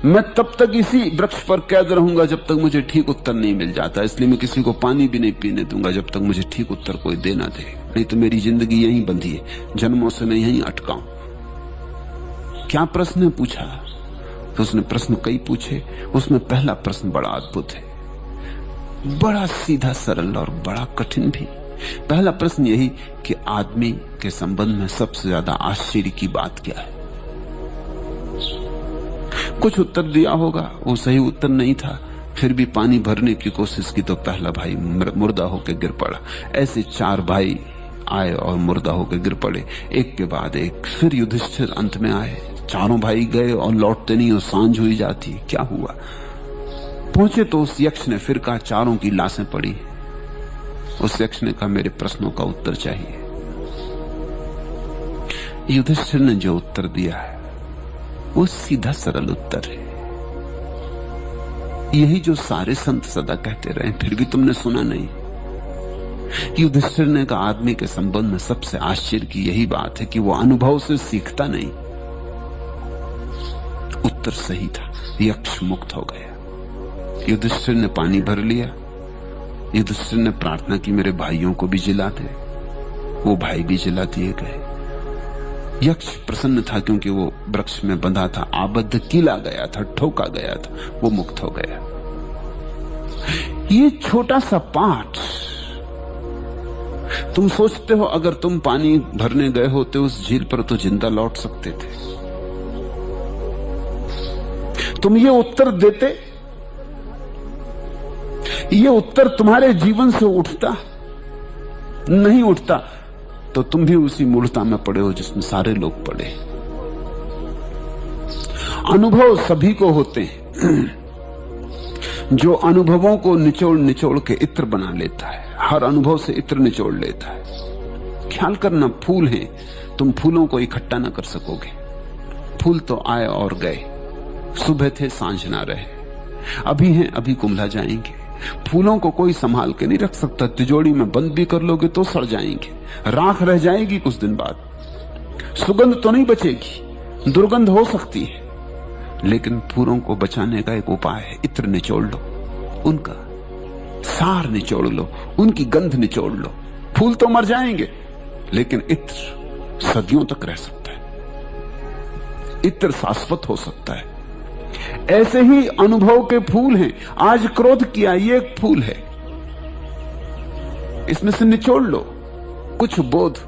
मैं तब तक इसी वृक्ष पर कैद रहूंगा जब तक मुझे ठीक उत्तर नहीं मिल जाता। इसलिए मैं किसी को पानी भी नहीं पीने दूंगा जब तक मुझे ठीक उत्तर कोई दे ना दे। नहीं तो मेरी जिंदगी यहीं बंधी है, जन्मों से मैं यहीं अटका हूं। क्या प्रश्न है पूछा? तो उसने प्रश्न कई पूछे। उसमें पहला प्रश्न बड़ा अद्भुत है, बड़ा सीधा सरल और बड़ा कठिन भी। पहला प्रश्न यही कि आदमी के संबंध में सबसे ज्यादा आश्चर्य की बात क्या है? कुछ उत्तर दिया होगा, वो सही उत्तर नहीं था। फिर भी पानी भरने की कोशिश की तो पहला भाई मुर्दा होकर गिर पड़ा। ऐसे 4 भाई आए और मुर्दा होकर गिर पड़े, एक के बाद एक। फिर युधिष्ठिर अंत में आए। चारों भाई गए और लौटते नहीं, और सांझ हुई जाती। क्या हुआ? पहुंचे तो उस यक्ष ने फिर कहा, चारों की लाशें पड़ी। उस यक्ष ने कहा, मेरे प्रश्नों का उत्तर चाहिए। युधिष्ठिर ने जो उत्तर दिया है वो सीधा सरल उत्तर है। यही जो सारे संत सदा कहते रहे, फिर भी तुमने सुना नहीं। युधिष्ठिर ने कहा, आदमी के संबंध में सबसे आश्चर्य की यही बात है कि वो अनुभव से सीखता नहीं। उत्तर सही था, यक्ष मुक्त हो गया। युधिष्ठिर ने पानी भर लिया। युधिष्ठिर ने प्रार्थना की, मेरे भाइयों को भी जिला दे। वो भाई भी जिला दिए गए। यक्ष प्रसन्न था क्योंकि वो वृक्ष में बंधा था, आबद्ध कीला गया था, ठोका गया था, वो मुक्त हो गया। ये छोटा सा पाठ, तुम सोचते हो अगर तुम पानी भरने गए होते उस झील पर तो जिंदा लौट सकते थे। तुम ये उत्तर देते, ये उत्तर तुम्हारे जीवन से उठता नहीं उठता तो तुम भी उसी मूर्खता में पड़े हो जिसमें सारे लोग पड़े। अनुभव सभी को होते हैं। जो अनुभवों को निचोड़ निचोड़ के इत्र बना लेता है, हर अनुभव से इत्र निचोड़ लेता है। ख्याल करना, फूल हैं, तुम फूलों को इकट्ठा ना कर सकोगे। फूल तो आए और गए, सुबह थे सांझ ना रहे, अभी हैं अभी कुम्हला जाएंगे। फूलों को कोई संभाल के नहीं रख सकता। तिजोरी में बंद भी कर लोगे तो सड़ जाएंगे, राख रह जाएगी कुछ दिन बाद। सुगंध तो नहीं बचेगी, दुर्गंध हो सकती है, लेकिन फूलों को बचाने का एक उपाय है, इत्र निचोड़ लो, उनका सार निचोड़ लो, उनकी गंध निचोड़ लो। फूल तो मर जाएंगे लेकिन इत्र सदियों तक रह सकता है, इत्र शाश्वत हो सकता है। ऐसे ही अनुभव के फूल हैं। आज क्रोध किया, ये एक फूल है, इसमें से निचोड़ लो कुछ बोध,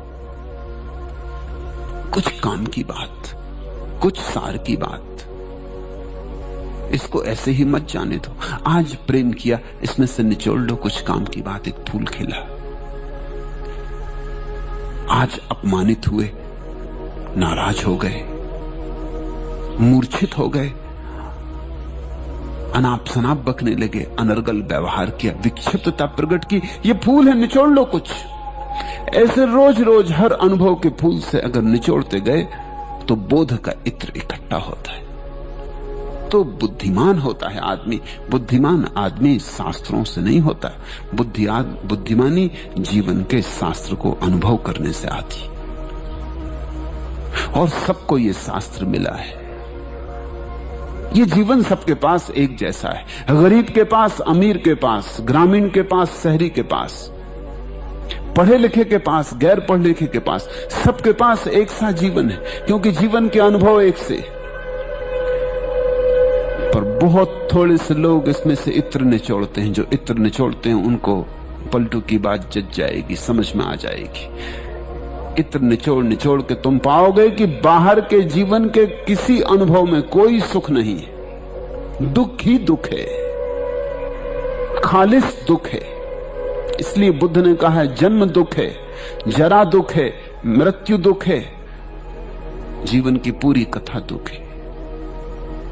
कुछ काम की बात, कुछ सार की बात। इसको ऐसे ही मत जाने दो। आज प्रेम किया, इसमें से निचोड़ लो कुछ काम की बात, एक फूल खिला। आज अपमानित हुए, नाराज हो गए, मूर्छित हो गए, अनाप शनाप बकने लगे, अनर्गल व्यवहार किया, विक्षिप्तता प्रकट की, ये फूल है, निचोड़ लो कुछ। ऐसे रोज रोज हर अनुभव के फूल से अगर निचोड़ते गए तो बोध का इत्र इकट्ठा होता है, तो बुद्धिमान होता है आदमी। बुद्धिमान आदमी शास्त्रों से नहीं होता। बुद्धिमानी जीवन के शास्त्र को अनुभव करने से आती, और सबको ये शास्त्र मिला है। ये जीवन सबके पास एक जैसा है, गरीब के पास, अमीर के पास, ग्रामीण के पास, शहरी के पास, पढ़े लिखे के पास, गैर पढ़े लिखे के पास, सबके पास एक सा जीवन है, क्योंकि जीवन के अनुभव एक से। पर बहुत थोड़े से लोग इसमें से इत्र निचोड़ते हैं। जो इत्र निचोड़ते हैं उनको पलटू की बात जज जाएगी, समझ में आ जाएगी। इत्र निचोड़ निचोड़ के तुम पाओगे कि बाहर के जीवन के किसी अनुभव में कोई सुख नहीं है, दुख ही दुख है, खालिस दुख है। इसलिए बुद्ध ने कहा है, जन्म दुख है, जरा दुख है, मृत्यु दुख है, जीवन की पूरी कथा दुख है।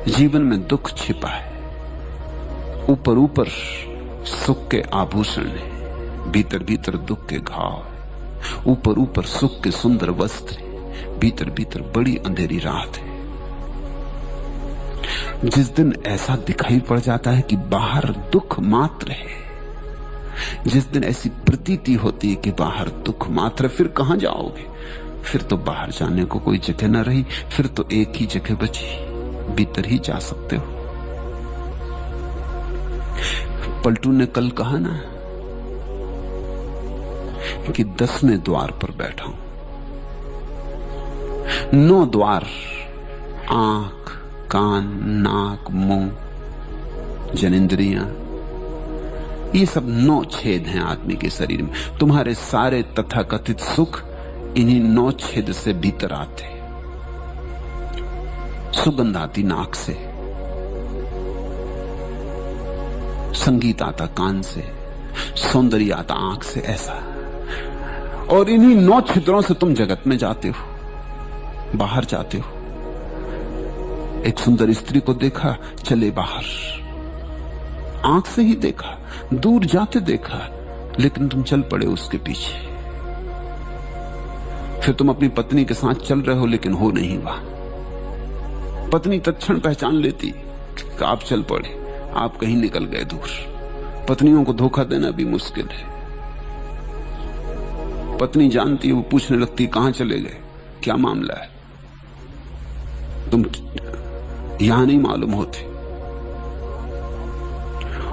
जीवन में दुख छिपा है, ऊपर ऊपर सुख के आभूषण है, भीतर भीतर दुख के घाव है। ऊपर ऊपर सुख के सुंदर वस्त्र है, भीतर भीतर बड़ी अंधेरी रात है। जिस दिन ऐसा दिखाई पड़ जाता है कि बाहर दुख मात्र है, जिस दिन ऐसी प्रतीति होती है कि बाहर दुख मात्र, फिर कहां जाओगे? फिर तो बाहर जाने को कोई जगह न रही, फिर तो एक ही जगह बची, भीतर ही जा सकते हो। पलटू ने कल कहा ना कि 10वें द्वार पर बैठा हूं। 9 द्वार, आंख, कान, नाक, मुंह, जनेंद्रियां, ये सब 9 छेद हैं आदमी के शरीर में। तुम्हारे सारे तथाकथित सुख इन्हीं 9 छेद से भीतर आते। सुगंध आती नाक से, संगीत आता कान से, सौंदर्य आता आंख से, ऐसा। और इन्हीं 9 छिद्रों से तुम जगत में जाते हो, बाहर जाते हो। एक सुंदर स्त्री को देखा, चले बाहर, आंख से ही देखा, दूर जाते देखा, लेकिन तुम चल पड़े उसके पीछे। फिर तुम अपनी पत्नी के साथ चल रहे हो, लेकिन हो नहीं वहां। पत्नी तत्क्षण पहचान लेती कि आप चल पड़े, आप कहीं निकल गए दूर। पत्नियों को धोखा देना भी मुश्किल है। पत्नी जानती है, वो पूछने लगती कहां चले गए, क्या मामला है, तुम यहां नहीं मालूम होते।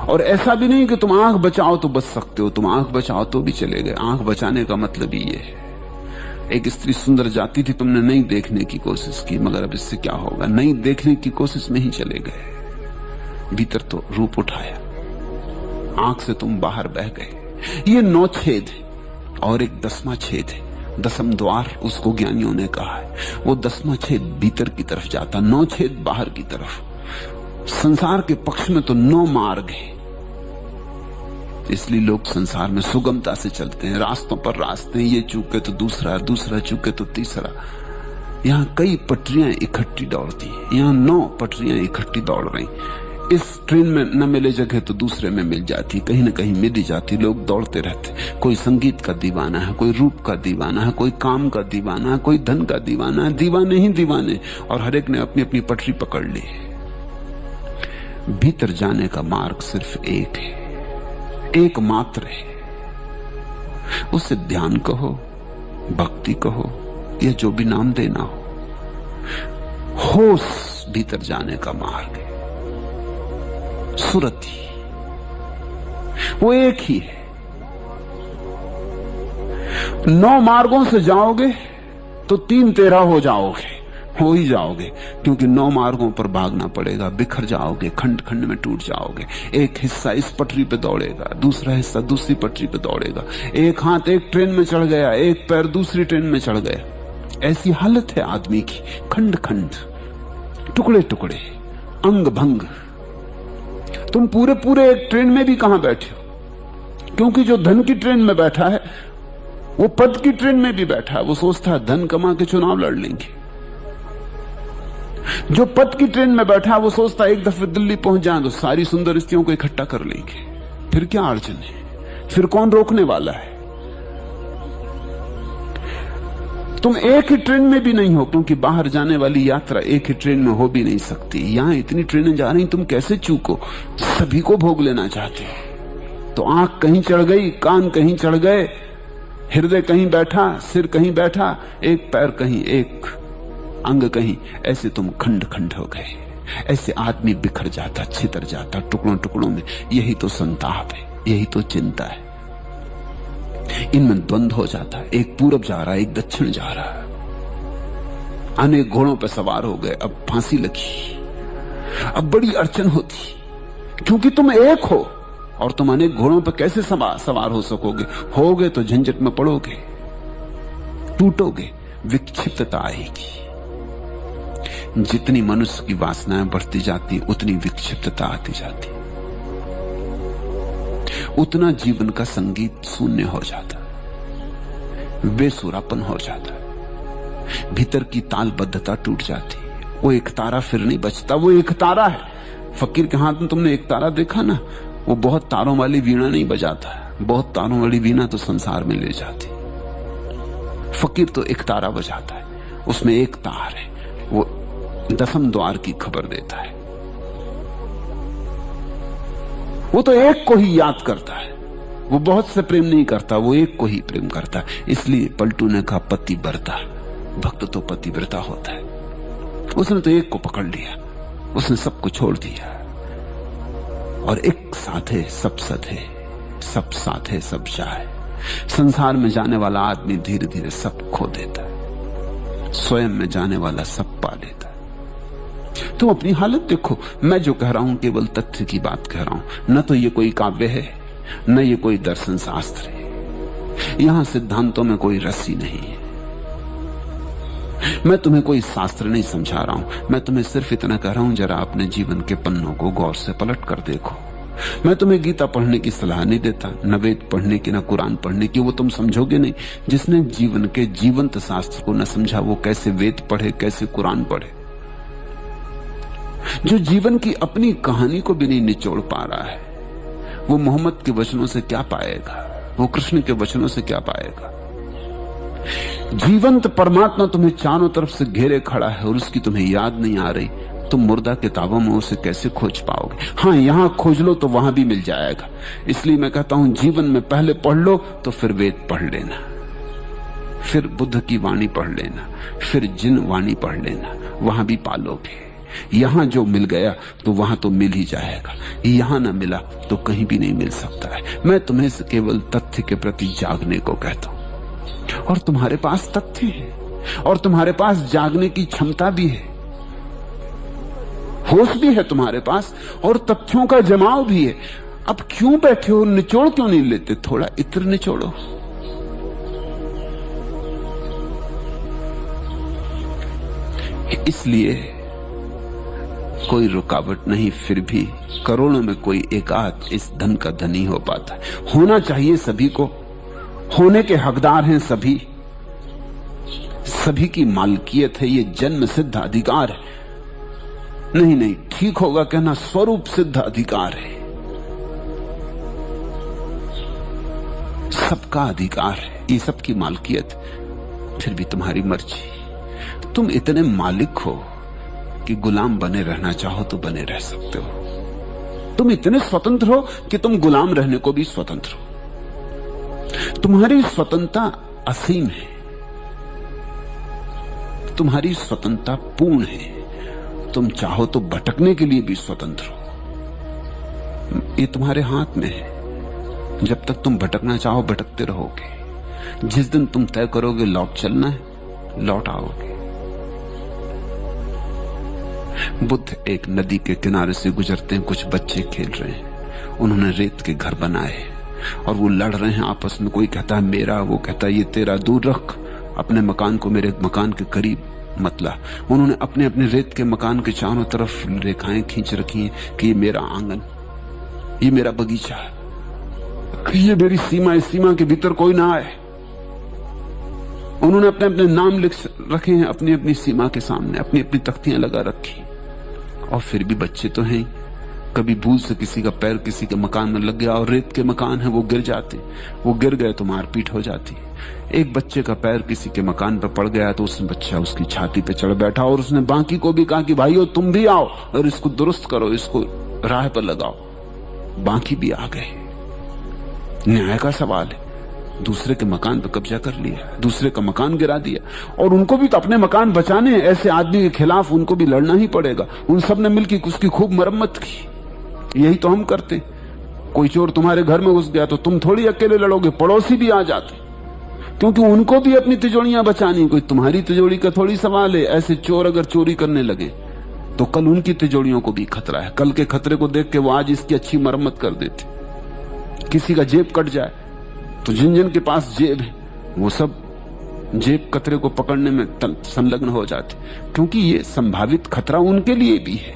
और ऐसा भी नहीं कि तुम आंख बचाओ तो बच सकते हो, तुम आंख बचाओ तो भी चले गए। आंख बचाने का मतलब ही ये है। एक स्त्री सुंदर जाती थी, तुमने नहीं देखने की कोशिश की, मगर अब इससे क्या होगा, नहीं देखने की कोशिश में ही चले गए। भीतर तो रूप उठाया, आंख से तुम बाहर बह गए। ये 9 छेद है और एक 10वां छेद है, 10म द्वार उसको ज्ञानियों ने कहा है। वो 10वां छेद भीतर की तरफ जाता, 9 छेद बाहर की तरफ। संसार के पक्ष में तो 9 मार्ग है, इसलिए लोग संसार में सुगमता से चलते हैं। रास्तों पर रास्ते, ये चूके तो दूसरा, दूसरा चूके तो तीसरा। यहाँ कई पटरियां इकट्ठी दौड़ती हैं, यहाँ 9 पटरियां इकट्ठी दौड़ रही। इस ट्रेन में न मिले जगह तो दूसरे में मिल जाती, कहीं न कहीं मिल जाती। लोग दौड़ते रहते, कोई संगीत का दीवाना है, कोई रूप का दीवाना है, कोई काम का दीवाना है, कोई धन का दीवाना है। दीवाने ही दीवाने, और हर एक ने अपनी अपनी पटरी पकड़ ली। भीतर जाने का मार्ग सिर्फ एक है, एकमात्र है। उसे ध्यान कहो, भक्ति कहो, या जो भी नाम देना हो। होश भीतर जाने का मार्ग है, सुरति वो एक ही है। 9 मार्गों से जाओगे तो 3 तेरह हो जाओगे, हो ही जाओगे, क्योंकि 9 मार्गों पर भागना पड़ेगा। बिखर जाओगे, खंड खंड में टूट जाओगे। एक हिस्सा इस पटरी पे दौड़ेगा, दूसरा हिस्सा दूसरी पटरी पे दौड़ेगा। एक हाथ एक ट्रेन में चढ़ गया, एक पैर दूसरी ट्रेन में चढ़ गया। ऐसी हालत है आदमी की, खंड खंड, टुकड़े टुकड़े, अंग भंग। तुम पूरे पूरे एक ट्रेन में भी कहां बैठे हो, क्योंकि जो धन की ट्रेन में बैठा है वो पद की ट्रेन में भी बैठा है। वो सोचता है धन कमा के चुनाव लड़ लेंगे। जो पद की ट्रेन में बैठा है वो सोचता है एक दफे दिल्ली पहुंच जाए तो सारी सुंदर स्त्रियों को इकट्ठा कर लेंगे, फिर क्या अड़चन है, फिर कौन रोकने वाला है। तुम एक ही ट्रेन में भी नहीं हो, क्योंकि बाहर जाने वाली यात्रा एक ही ट्रेन में हो भी नहीं सकती। यहां इतनी ट्रेनें जा रही, तुम कैसे चूको, सभी को भोग लेना चाहते हो। तो आंख कहीं चढ़ गई, कान कहीं चढ़ गए, हृदय कहीं बैठा, सिर कहीं बैठा, एक पैर कहीं, एक अंग कहीं, ऐसे तुम खंड खंड हो गए। ऐसे आदमी बिखर जाता, छितर जाता टुकड़ों टुकड़ों में। यही तो संताप है, यही तो चिंता है। इनमें द्वंद्व हो जाता है, एक पूरब जा रहा है, एक दक्षिण जा रहा है। अनेक घोड़ों पर सवार हो गए, अब फांसी लगी, अब बड़ी अड़चन होती, क्योंकि तुम एक हो और तुम अनेक घोड़ों पर कैसे सवार हो सकोगे। होगे तो झंझट में पड़ोगे, टूटोगे, विक्षिप्तता आएगी। जितनी मनुष्य की वासनाएं बढ़ती जाती, उतनी विक्षिप्तता आती जाती, उतना जीवन का संगीत शून्य हो जाता, बेसुरापन हो जाता, भीतर की तालबद्धता टूट जाती। वो एक तारा फिर नहीं बचता, वो एक तारा है। फकीर के हाथ में तुमने एक तारा देखा ना, वो बहुत तारों वाली वीणा नहीं बजाता, बहुत तारों वाली वीणा तो संसार में ले जाती। फकीर तो एक तारा बजाता है, उसमें एक तार है, वो 10म द्वार की खबर देता है। वो तो एक को ही याद करता है, वो बहुत से प्रेम नहीं करता, वो एक को ही प्रेम करता है। इसलिए पलटू ने कहा पतिव्रता, भक्त तो पतिव्रता होता है। उसने तो एक को पकड़ लिया, उसने सबको छोड़ दिया। और एक साथ है सब सत है, सब साथ है सब जाए। संसार में जाने वाला आदमी धीरे धीरे सब खो देता है, स्वयं में जाने वाला सब पा लेता है। तुम अपनी हालत देखो। मैं जो कह रहा हूं केवल तथ्य की बात कह रहा हूं, न तो ये कोई काव्य है, न ये कोई दर्शन शास्त्र है। यहां सिद्धांतों में कोई रस्सी नहीं है। मैं तुम्हें कोई शास्त्र नहीं समझा रहा हूं, मैं तुम्हें सिर्फ इतना कह रहा हूं, जरा अपने जीवन के पन्नों को गौर से पलट कर देखो। मैं तुम्हें गीता पढ़ने की सलाह नहीं देता, न वेद पढ़ने की, न कुरान पढ़ने की, वो तुम समझोगे नहीं। जिसने जीवन के जीवंत शास्त्र को न समझा, वो कैसे वेद पढ़े, कैसे कुरान पढ़े। जो जीवन की अपनी कहानी को भी नहीं निचोड़ पा रहा है, वो मोहम्मद के वचनों से क्या पाएगा, वो कृष्ण के वचनों से क्या पाएगा। जीवंत परमात्मा तुम्हें चारों तरफ से घेरे खड़ा है और उसकी तुम्हें याद नहीं आ रही, तुम मुर्दा किताबों में उसे कैसे खोज पाओगे? हाँ, यहां खोज लो तो वहां भी मिल जाएगा। इसलिए मैं कहता हूं जीवन में पहले पढ़ लो तो फिर वेद पढ़ लेना, फिर बुद्ध की वाणी पढ़ लेना, फिर जिन वाणी पढ़ लेना, वहां भी पालोगे। यहां जो मिल गया तो वहां तो मिल ही जाएगा, यहां ना मिला तो कहीं भी नहीं मिल सकता है। मैं तुम्हें केवल तथ्य के प्रति जागने को कहता हूं, और तुम्हारे पास तथ्य है, और तुम्हारे पास जागने की क्षमता भी है, होश भी है तुम्हारे पास, और तथ्यों का जमाव भी है। अब क्यों बैठे हो, निचोड़ क्यों नहीं लेते? थोड़ा इत्र निचोड़ो। इसलिए कोई रुकावट नहीं, फिर भी करोड़ों में कोई एकाध इस धन का धनी हो पाता है। होना चाहिए सभी को, होने के हकदार हैं सभी, सभी की मालकियत है, ये जन्म सिद्ध अधिकार है। नहीं, ठीक होगा कहना स्वरूप सिद्ध अधिकार है, सबका अधिकार है, ये सबकी मालकियत। फिर भी तुम्हारी मर्जी, तुम इतने मालिक हो कि गुलाम बने रहना चाहो तो बने रह सकते हो। तुम इतने स्वतंत्र हो कि तुम गुलाम रहने को भी स्वतंत्र हो। तुम्हारी स्वतंत्रता असीम है, तुम्हारी स्वतंत्रता पूर्ण है। तुम चाहो तो भटकने के लिए भी स्वतंत्र हो, ये तुम्हारे हाथ में है। जब तक तुम भटकना चाहो भटकते रहोगे। जिस दिन तुम तय करोगे लौट चलना है, लौट आओगे। बुद्ध एक नदी के किनारे से गुजरते हैं, कुछ बच्चे खेल रहे हैं, उन्होंने रेत के घर बनाए और वो लड़ रहे हैं आपस में। कोई कहता है मेरा, वो कहता है ये तेरा, दूर रख अपने मकान को मेरे मकान के करीब मत ला। उन्होंने अपने अपने रेत के मकान के चारों तरफ रेखाएं खींच रखी हैं कि ये मेरा आंगन, ये मेरा बगीचा, ये मेरी सीमा, इस सीमा के भीतर कोई ना आए। उन्होंने अपने अपने नाम लिख रखे हैं अपनी अपनी सीमा के सामने, अपनी अपनी तख्तियां लगा रखी। और फिर भी बच्चे तो हैं, कभी भूल से किसी का पैर किसी के मकान में लग गया और रेत के मकान है वो गिर जाते, वो गिर गए तो मारपीट हो जाती। एक बच्चे का पैर किसी के मकान पर पड़ गया तो उसने बच्चा उसकी छाती पे चढ़ बैठा और उसने बाकी को भी कहा कि भाइयों तुम भी आओ और इसको दुरुस्त करो, इसको राह पर लगाओ। बाकी भी आ गए। न्याय का सवाल है, दूसरे के मकान पर कब्जा कर लिया, दूसरे का मकान गिरा दिया, और उनको भी तो अपने मकान बचाने हैं। ऐसे आदमी के खिलाफ उनको भी लड़ना ही पड़ेगा। उन सब ने मिलकर उसकी खूब मरम्मत की। यही तो हम करते। कोई चोर तुम्हारे घर में घुस गया तो तुम थोड़ी अकेले लड़ोगे, पड़ोसी भी आ जाते, क्योंकि उनको भी अपनी तिजोरियां बचानी। कोई तुम्हारी तिजोरी का थोड़ी सवाल है। ऐसे चोर अगर चोरी करने लगे तो कल उनकी तिजोरियों को भी खतरा है। कल के खतरे को देख के वो आज इसकी अच्छी मरम्मत कर देते। किसी का जेब कट जाए तो जिन जिन के पास जेब है वो सब जेब कतरे को पकड़ने में संलग्न हो जाते, क्योंकि ये संभावित खतरा उनके लिए भी है।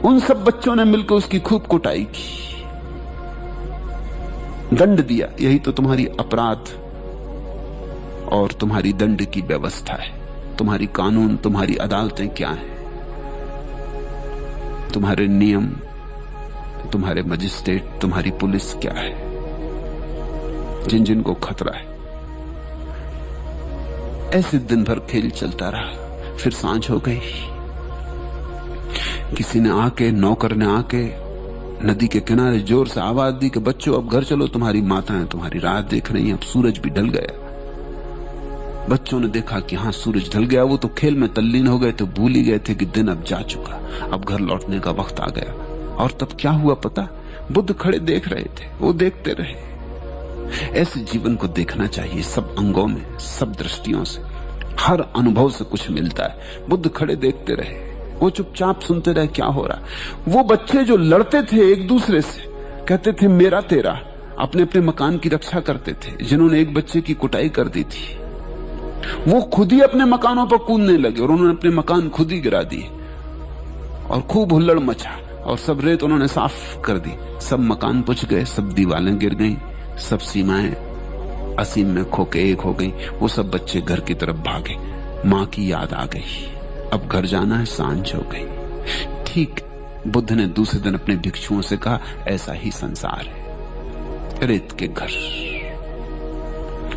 उन सब बच्चों ने मिलकर उसकी खूब कुटाई की, दंड दिया। यही तो तुम्हारी अपराध और तुम्हारी दंड की व्यवस्था है। तुम्हारी कानून, तुम्हारी अदालतें क्या हैं, तुम्हारे नियम, तुम्हारे मजिस्ट्रेट, तुम्हारी पुलिस क्या है, जिन जिन को खतरा है। ऐसे दिन भर खेल चलता रहा। फिर सांझ हो गई। किसी ने आके, नौकर ने आके नदी के किनारे जोर से आवाज दी कि बच्चों अब घर चलो, तुम्हारी माताएं तुम्हारी राह देख रही हैं। अब सूरज भी ढल गया। बच्चों ने देखा कि हाँ सूरज ढल गया। वो तो खेल में तल्लीन हो गए थे, भूल ही गए थे कि दिन अब जा चुका, अब घर लौटने का वक्त आ गया। और तब क्या हुआ पता? बुद्ध खड़े देख रहे थे, वो देखते रहे। ऐसे जीवन को देखना चाहिए, सब अंगों में, सब दृष्टियों से, हर अनुभव से कुछ मिलता है। बुद्ध खड़े देखते रहे, वो चुपचाप सुनते रहे क्या हो रहा। वो बच्चे जो लड़ते थे एक दूसरे से, कहते थे मेरा तेरा, अपने अपने मकान की रक्षा करते थे। जिन्होंने एक बच्चे की कुटाई कर दी थी वो खुद ही अपने मकानों पर कूदने लगे और उन्होंने अपने मकान खुद ही गिरा दिए और खूब हुल्लड़ मचा और सब रेत उन्होंने साफ कर दी। सब मकान पुछ गए, सब दीवारें गिर गईं, सब सीमाएं असीम में खोके एक हो गई। वो सब बच्चे घर की तरफ भागे। मां की याद आ गई, अब घर जाना है, सांझ हो गई। ठीक बुद्ध ने दूसरे दिन अपने भिक्षुओं से कहा ऐसा ही संसार है, रेत के घर,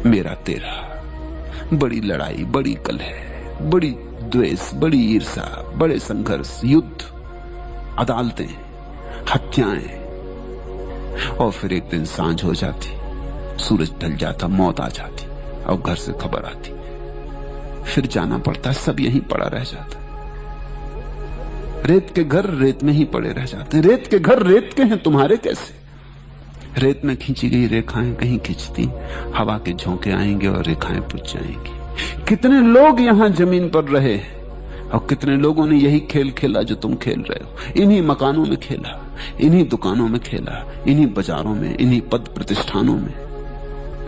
मेरा तेरा, बड़ी लड़ाई, बड़ी कलह, बड़ी द्वेष, बड़ी ईर्ष्या, बड़े संघर्ष, युद्ध, अदालतें, हत्याएं, और फिर एक दिन सांझ हो जाती, सूरज ढल जाता, मौत आ जाती और घर से खबर आती, फिर जाना पड़ता, सब यहीं पड़ा रह जाता। रेत के घर रेत में ही पड़े रह जाते। रेत के घर रेत के हैं, तुम्हारे कैसे? रेत में खींची गई रेखाएं कहीं खींचती, हवा के झोंके आएंगे और रेखाएं पुछ जाएंगी। कितने लोग यहां जमीन पर रहे और कितने लोगों ने यही खेल खेला जो तुम खेल रहे हो। इन्हीं मकानों में खेला, इन्हीं दुकानों में खेला, इन्हीं बाजारों में, इन्हीं पद प्रतिष्ठानों में।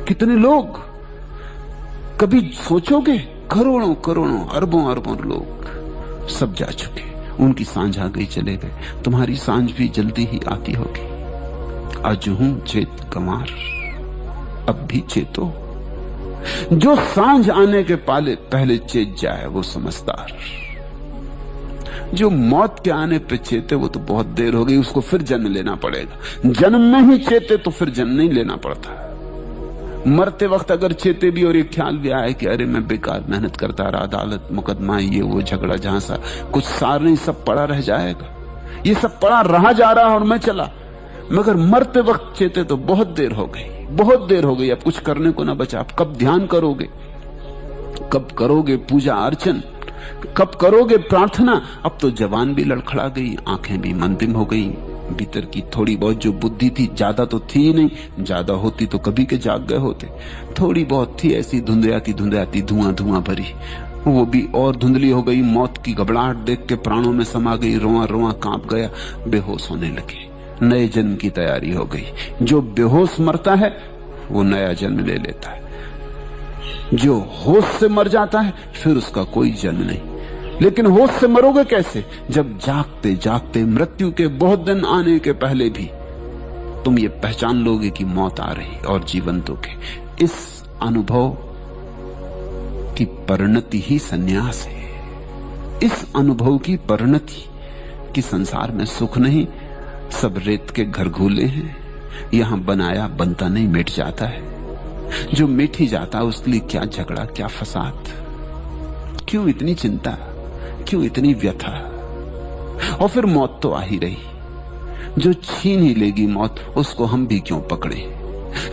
कितने लोग, कभी सोचोगे? करोड़ों करोड़ों, अरबों अरबों लोग सब जा चुके, उनकी सांझ आ गई, चले गए। तुम्हारी सांझ भी जल्दी ही आती होगी। अजहूं चेत कमार, अब भी चेतो। जो सांझ आने के पहले चेत जाए वो समझदार। जो मौत के आने पे चेते वो तो बहुत देर हो गई, उसको फिर जन्म लेना पड़ेगा। जन्म में ही चेते तो फिर जन्म नहीं लेना पड़ता। मरते वक्त अगर चेते भी और ये ख्याल भी आए कि अरे मैं बेकार मेहनत करता रहा, अदालत, मुकदमा, ये वो झगड़ा, जहां सा कुछ सार नहीं, सब पड़ा रह जाएगा। ये सब पड़ा रहा जा रहा और मैं चला। मगर मरते वक्त चेते तो बहुत देर हो गई, बहुत देर हो गई, अब कुछ करने को ना बचा। अब कब ध्यान करोगे? कब करोगे पूजा अर्चन? कब करोगे प्रार्थना? अब तो जवान भी लड़खड़ा गई, आंखें भी मंदिम हो गई। भीतर की थोड़ी बहुत जो बुद्धि थी, ज्यादा तो थी ही नहीं, ज्यादा होती तो कभी के जाग गए होते। थोड़ी बहुत थी ऐसी धुंधयाती धुंधयाती, धुआं धुआं भरी, वो भी और धुंधली हो गई। मौत की घबराहट देख के प्राणों में समा गई, रोआ रोआ कांप गया, बेहोश होने लगे। नए जन्म की तैयारी हो गई। जो बेहोश मरता है वो नया जन्म ले लेता है। जो होश से मर जाता है फिर उसका कोई जन्म नहीं। लेकिन होश से मरोगे कैसे? जब जागते जागते मृत्यु के बहुत दिन आने के पहले भी तुम ये पहचान लोगे कि मौत आ रही और जीवंतों के। इस अनुभव की परिणति ही सन्यास है। इस अनुभव की परिणति कि संसार में सुख नहीं, सब रेत के घर घूले हैं। यहां बनाया बनता नहीं, मिट जाता है। जो मिट ही जाता है उसके लिए क्या झगड़ा, क्या फसाद, क्यों इतनी चिंता, क्यों इतनी व्यथा? और फिर मौत तो आ ही रही। जो छीन ही लेगी मौत, उसको हम भी क्यों पकड़े?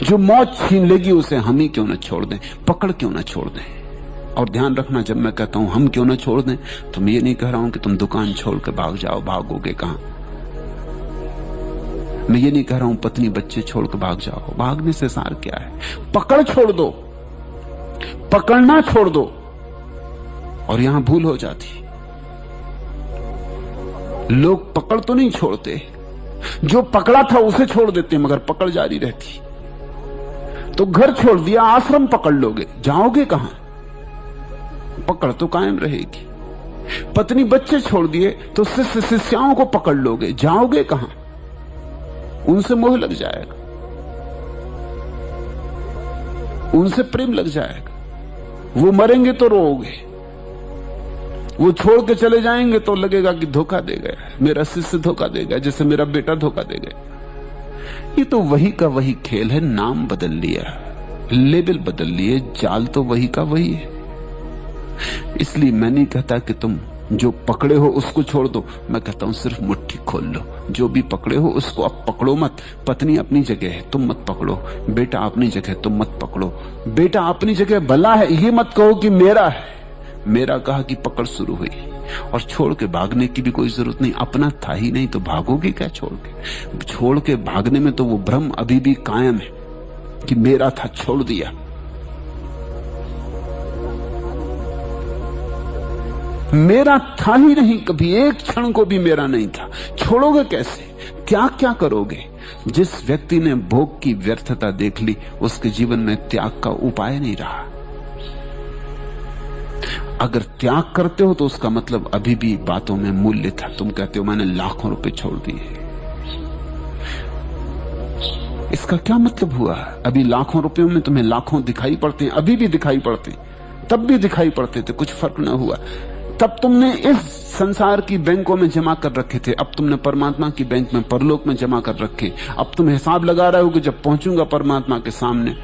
जो मौत छीन लेगी उसे हम ही क्यों न छोड़ दें, पकड़ क्यों न छोड़ दें? और ध्यान रखना, जब मैं कहता हूं हम क्यों न छोड़ दें, तो मैं ये नहीं कह रहा हूं कि तुम दुकान छोड़ के भाग जाओ। भागोगे कहां? मैं ये नहीं कह रहा हूं पत्नी बच्चे छोड़ के भाग जाओ। भागने से सार क्या है? पकड़ छोड़ दो, पकड़ना छोड़ दो। और यहां भूल हो जाती। लोग पकड़ तो नहीं छोड़ते, जो पकड़ा था उसे छोड़ देते, मगर पकड़ जारी रहती। तो घर छोड़ दिया, आश्रम पकड़ लोगे, जाओगे कहां? पकड़ तो कायम रहेगी। पत्नी बच्चे छोड़ दिए तो शिष्य शिष्याओं को पकड़ लोगे, जाओगे कहां? उनसे मोह लग जाएगा, उनसे प्रेम लग जाएगा। वो मरेंगे तो रोओगे, वो छोड़ के चले जाएंगे तो लगेगा कि धोखा दे गया, मेरा शिष्य धोखा दे गया, जैसे मेरा बेटा धोखा दे गया। ये तो वही का वही खेल है। नाम बदल लिया, लेबल बदल लिए, जाल तो वही का वही है। इसलिए मैं नहीं कहता कि तुम जो पकड़े हो उसको छोड़ दो, मैं कहता हूं सिर्फ मुट्ठी खोल लो। जो भी पकड़े हो उसको अब पकड़ो मत। पत्नी अपनी जगह है, तुम मत पकड़ो। बेटा अपनी जगह, तुम मत पकड़ो। बेटा अपनी जगह भला है, ये मत कहो कि मेरा है। मेरा कहा कि पकड़ शुरू हुई, और छोड़ के भागने की भी कोई जरूरत नहीं। अपना था ही नहीं तो भागोगे क्या छोड़ के? छोड़ के भागने में तो वो भ्रम अभी भी कायम है कि मेरा था, छोड़ दिया। मेरा था ही नहीं, कभी एक क्षण को भी मेरा नहीं था। छोड़ोगे कैसे? त्याग क्या करोगे? जिस व्यक्ति ने भोग की व्यर्थता देख ली, उसके जीवन में त्याग का उपाय नहीं रहा। अगर त्याग करते हो तो उसका मतलब अभी भी बातों में मूल्य था। तुम कहते हो मैंने लाखों रुपए छोड़ दिए, इसका क्या मतलब हुआ? अभी लाखों रुपयों में तुम्हें लाखों दिखाई पड़ते हैं, अभी भी दिखाई पड़ते, तब भी दिखाई पड़ते थे, कुछ फर्क ना हुआ। तब तुमने इस संसार की बैंकों में जमा कर रखे थे, अब तुमने परमात्मा की बैंक में, परलोक में जमा कर रखे। अब तुम हिसाब लगा रहे हो कि जब पहुंचूंगा परमात्मा के सामने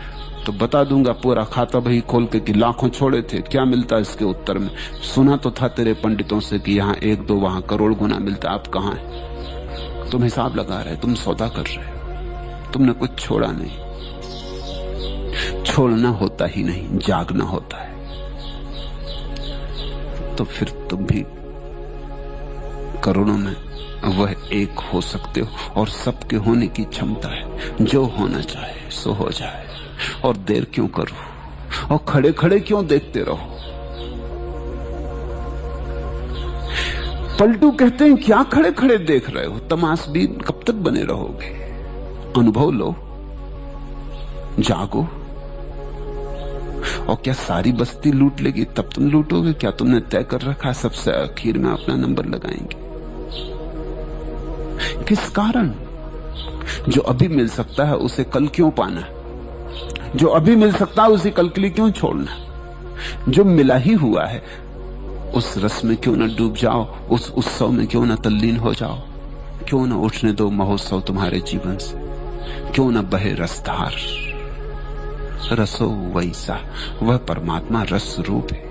तो बता दूंगा पूरा खाता बही खोल के कि लाखों छोड़े थे, क्या मिलता इसके उत्तर में? सुना तो था तेरे पंडितों से कि यहाँ 1-2 वहां करोड़ गुना मिलता, आप कहां है? तुम हिसाब लगा रहे, तुम सौदा कर रहे, तुमने कुछ छोड़ा नहीं। छोड़ना होता ही नहीं, जागना होता है। तो फिर तुम भी करोड़ों में वह एक हो सकते हो, और सबके होने की क्षमता है। जो होना चाहे सो हो जाए, और देर क्यों करो, और खड़े खड़े क्यों देखते रहो? पलटू कहते हैं क्या खड़े खड़े देख रहे हो, तमाशबीन कब तक बने रहोगे? अनुभव लो, जागो। और क्या सारी बस्ती लूट लेगी तब तुम लूटोगे? क्या तुमने तय कर रखा है सबसे आखिर में अपना नंबर लगाएंगे? किस कारण? जो अभी मिल सकता है उसे कल क्यों पाना? जो अभी मिल सकता है उसे कल के लिए क्यों छोड़ना? जो मिला ही हुआ है उस रस में क्यों न डूब जाओ, उस उत्सव में क्यों न तल्लीन हो जाओ? क्यों न उठने दो महोत्सव तुम्हारे जीवन से? क्यों न बहे रसधार? रसो वैसा, वह परमात्मा रस रूप है।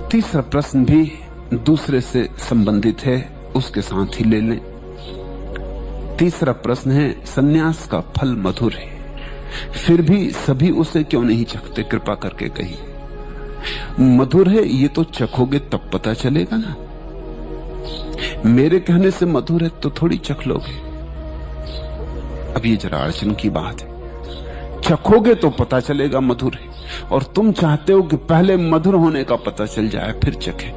तीसरा प्रश्न भी दूसरे से संबंधित है, उसके साथ ही ले लें। तीसरा प्रश्न है, सन्यास का फल मधुर है, फिर भी सभी उसे क्यों नहीं चखते? कृपा करके कहिए। मधुर है ये तो चखोगे तब पता चलेगा ना। मेरे कहने से मधुर है तो थोड़ी चख लोगे। अब ये जरा अड़चन की बात है। चखोगे तो पता चलेगा मधुर है, और तुम चाहते हो कि पहले मधुर होने का पता चल जाए फिर चखे।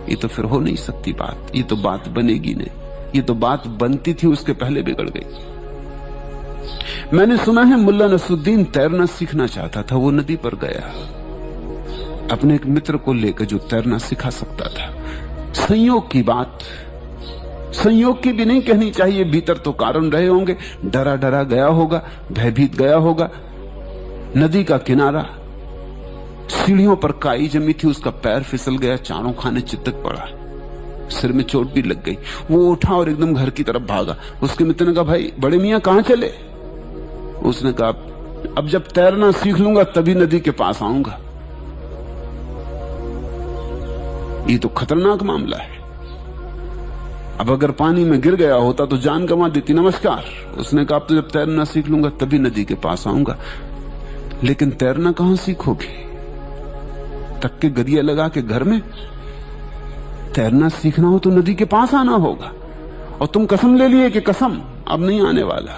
ये तो फिर हो नहीं सकती बात, ये तो बात बनेगी नहीं। ये तो बात बनती थी उसके पहले बिगड़ गई। मैंने सुना है मुल्ला नसरुद्दीन तैरना सीखना चाहता था, वो नदी पर गया अपने एक मित्र को लेकर जो तैरना सिखा सकता था। संयोग की बात, संयोग की भी नहीं कहनी चाहिए, भीतर तो कारण रहे होंगे। डरा डरा गया होगा, भयभीत गया होगा। नदी का किनारा, सीढ़ियों पर काई जमी थी, उसका पैर फिसल गया, चारों खाने चितक पड़ा, सिर में चोट भी लग गई। वो उठा और एकदम घर की तरफ भागा। उसके मित्र ने कहा, भाई बड़े मियां कहां चले? उसने कहा, अब जब तैरना सीख लूंगा तभी नदी के पास आऊंगा। ये तो खतरनाक मामला है। अब अगर पानी में गिर गया होता तो जान गंवा देती। नमस्कार। उसने कहा, अब तो जब तैरना सीख लूंगा तभी नदी के पास आऊंगा। लेकिन तैरना कहां सीखोगे? तक के गरिया लगा के घर में? तैरना सीखना हो तो नदी के पास आना होगा। और तुम कसम ले लिए कि कसम अब नहीं आने वाला।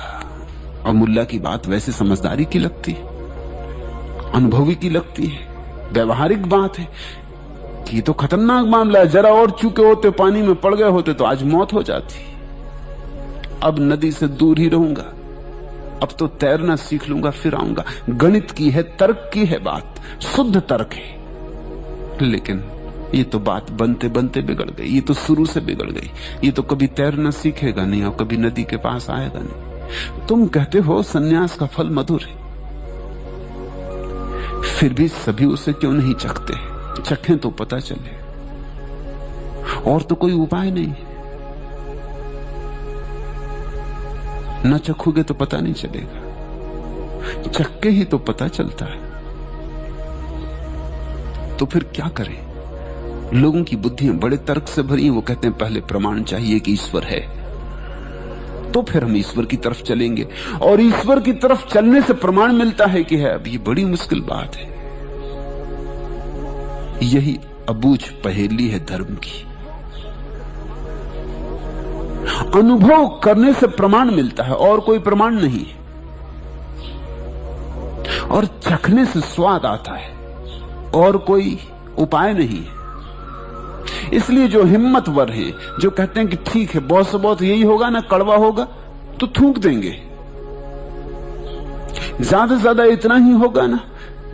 और मुल्ला की बात वैसे समझदारी की लगती है, अनुभवी की लगती है, व्यवहारिक बात है कि तो खतरनाक मामला है। जरा और चूके होते, पानी में पड़ गए होते तो आज मौत हो जाती। अब नदी से दूर ही रहूंगा, अब तो तैरना सीख लूंगा फिर आऊंगा। गणित की है, तर्क की है बात, शुद्ध तर्क है। लेकिन ये तो बात बनते बनते बिगड़ गई। ये तो शुरू से बिगड़ गई। ये तो कभी तैरना सीखेगा नहीं और कभी नदी के पास आएगा नहीं। तुम कहते हो सन्यास का फल मधुर है, फिर भी सभी उसे क्यों नहीं चखते? चखें तो पता चले। और तो कोई उपाय नहीं। न चखोगे तो पता नहीं चलेगा, चख के ही तो पता चलता है। तो फिर क्या करें? लोगों की बुद्धियां बड़े तर्क से भरी हैं। वो कहते हैं पहले प्रमाण चाहिए कि ईश्वर है, तो फिर हम ईश्वर की तरफ चलेंगे। और ईश्वर की तरफ चलने से प्रमाण मिलता है कि है। अब ये बड़ी मुश्किल बात है। यही अबूझ पहेली है धर्म की। अनुभव करने से प्रमाण मिलता है, और कोई प्रमाण नहीं। और चखने से स्वाद आता है, और कोई उपाय नहीं है। इसलिए जो हिम्मतवर हैं, जो कहते हैं कि ठीक है बहुत से बहुत यही होगा ना, कड़वा होगा तो थूक देंगे, ज्यादा से ज्यादा इतना ही होगा ना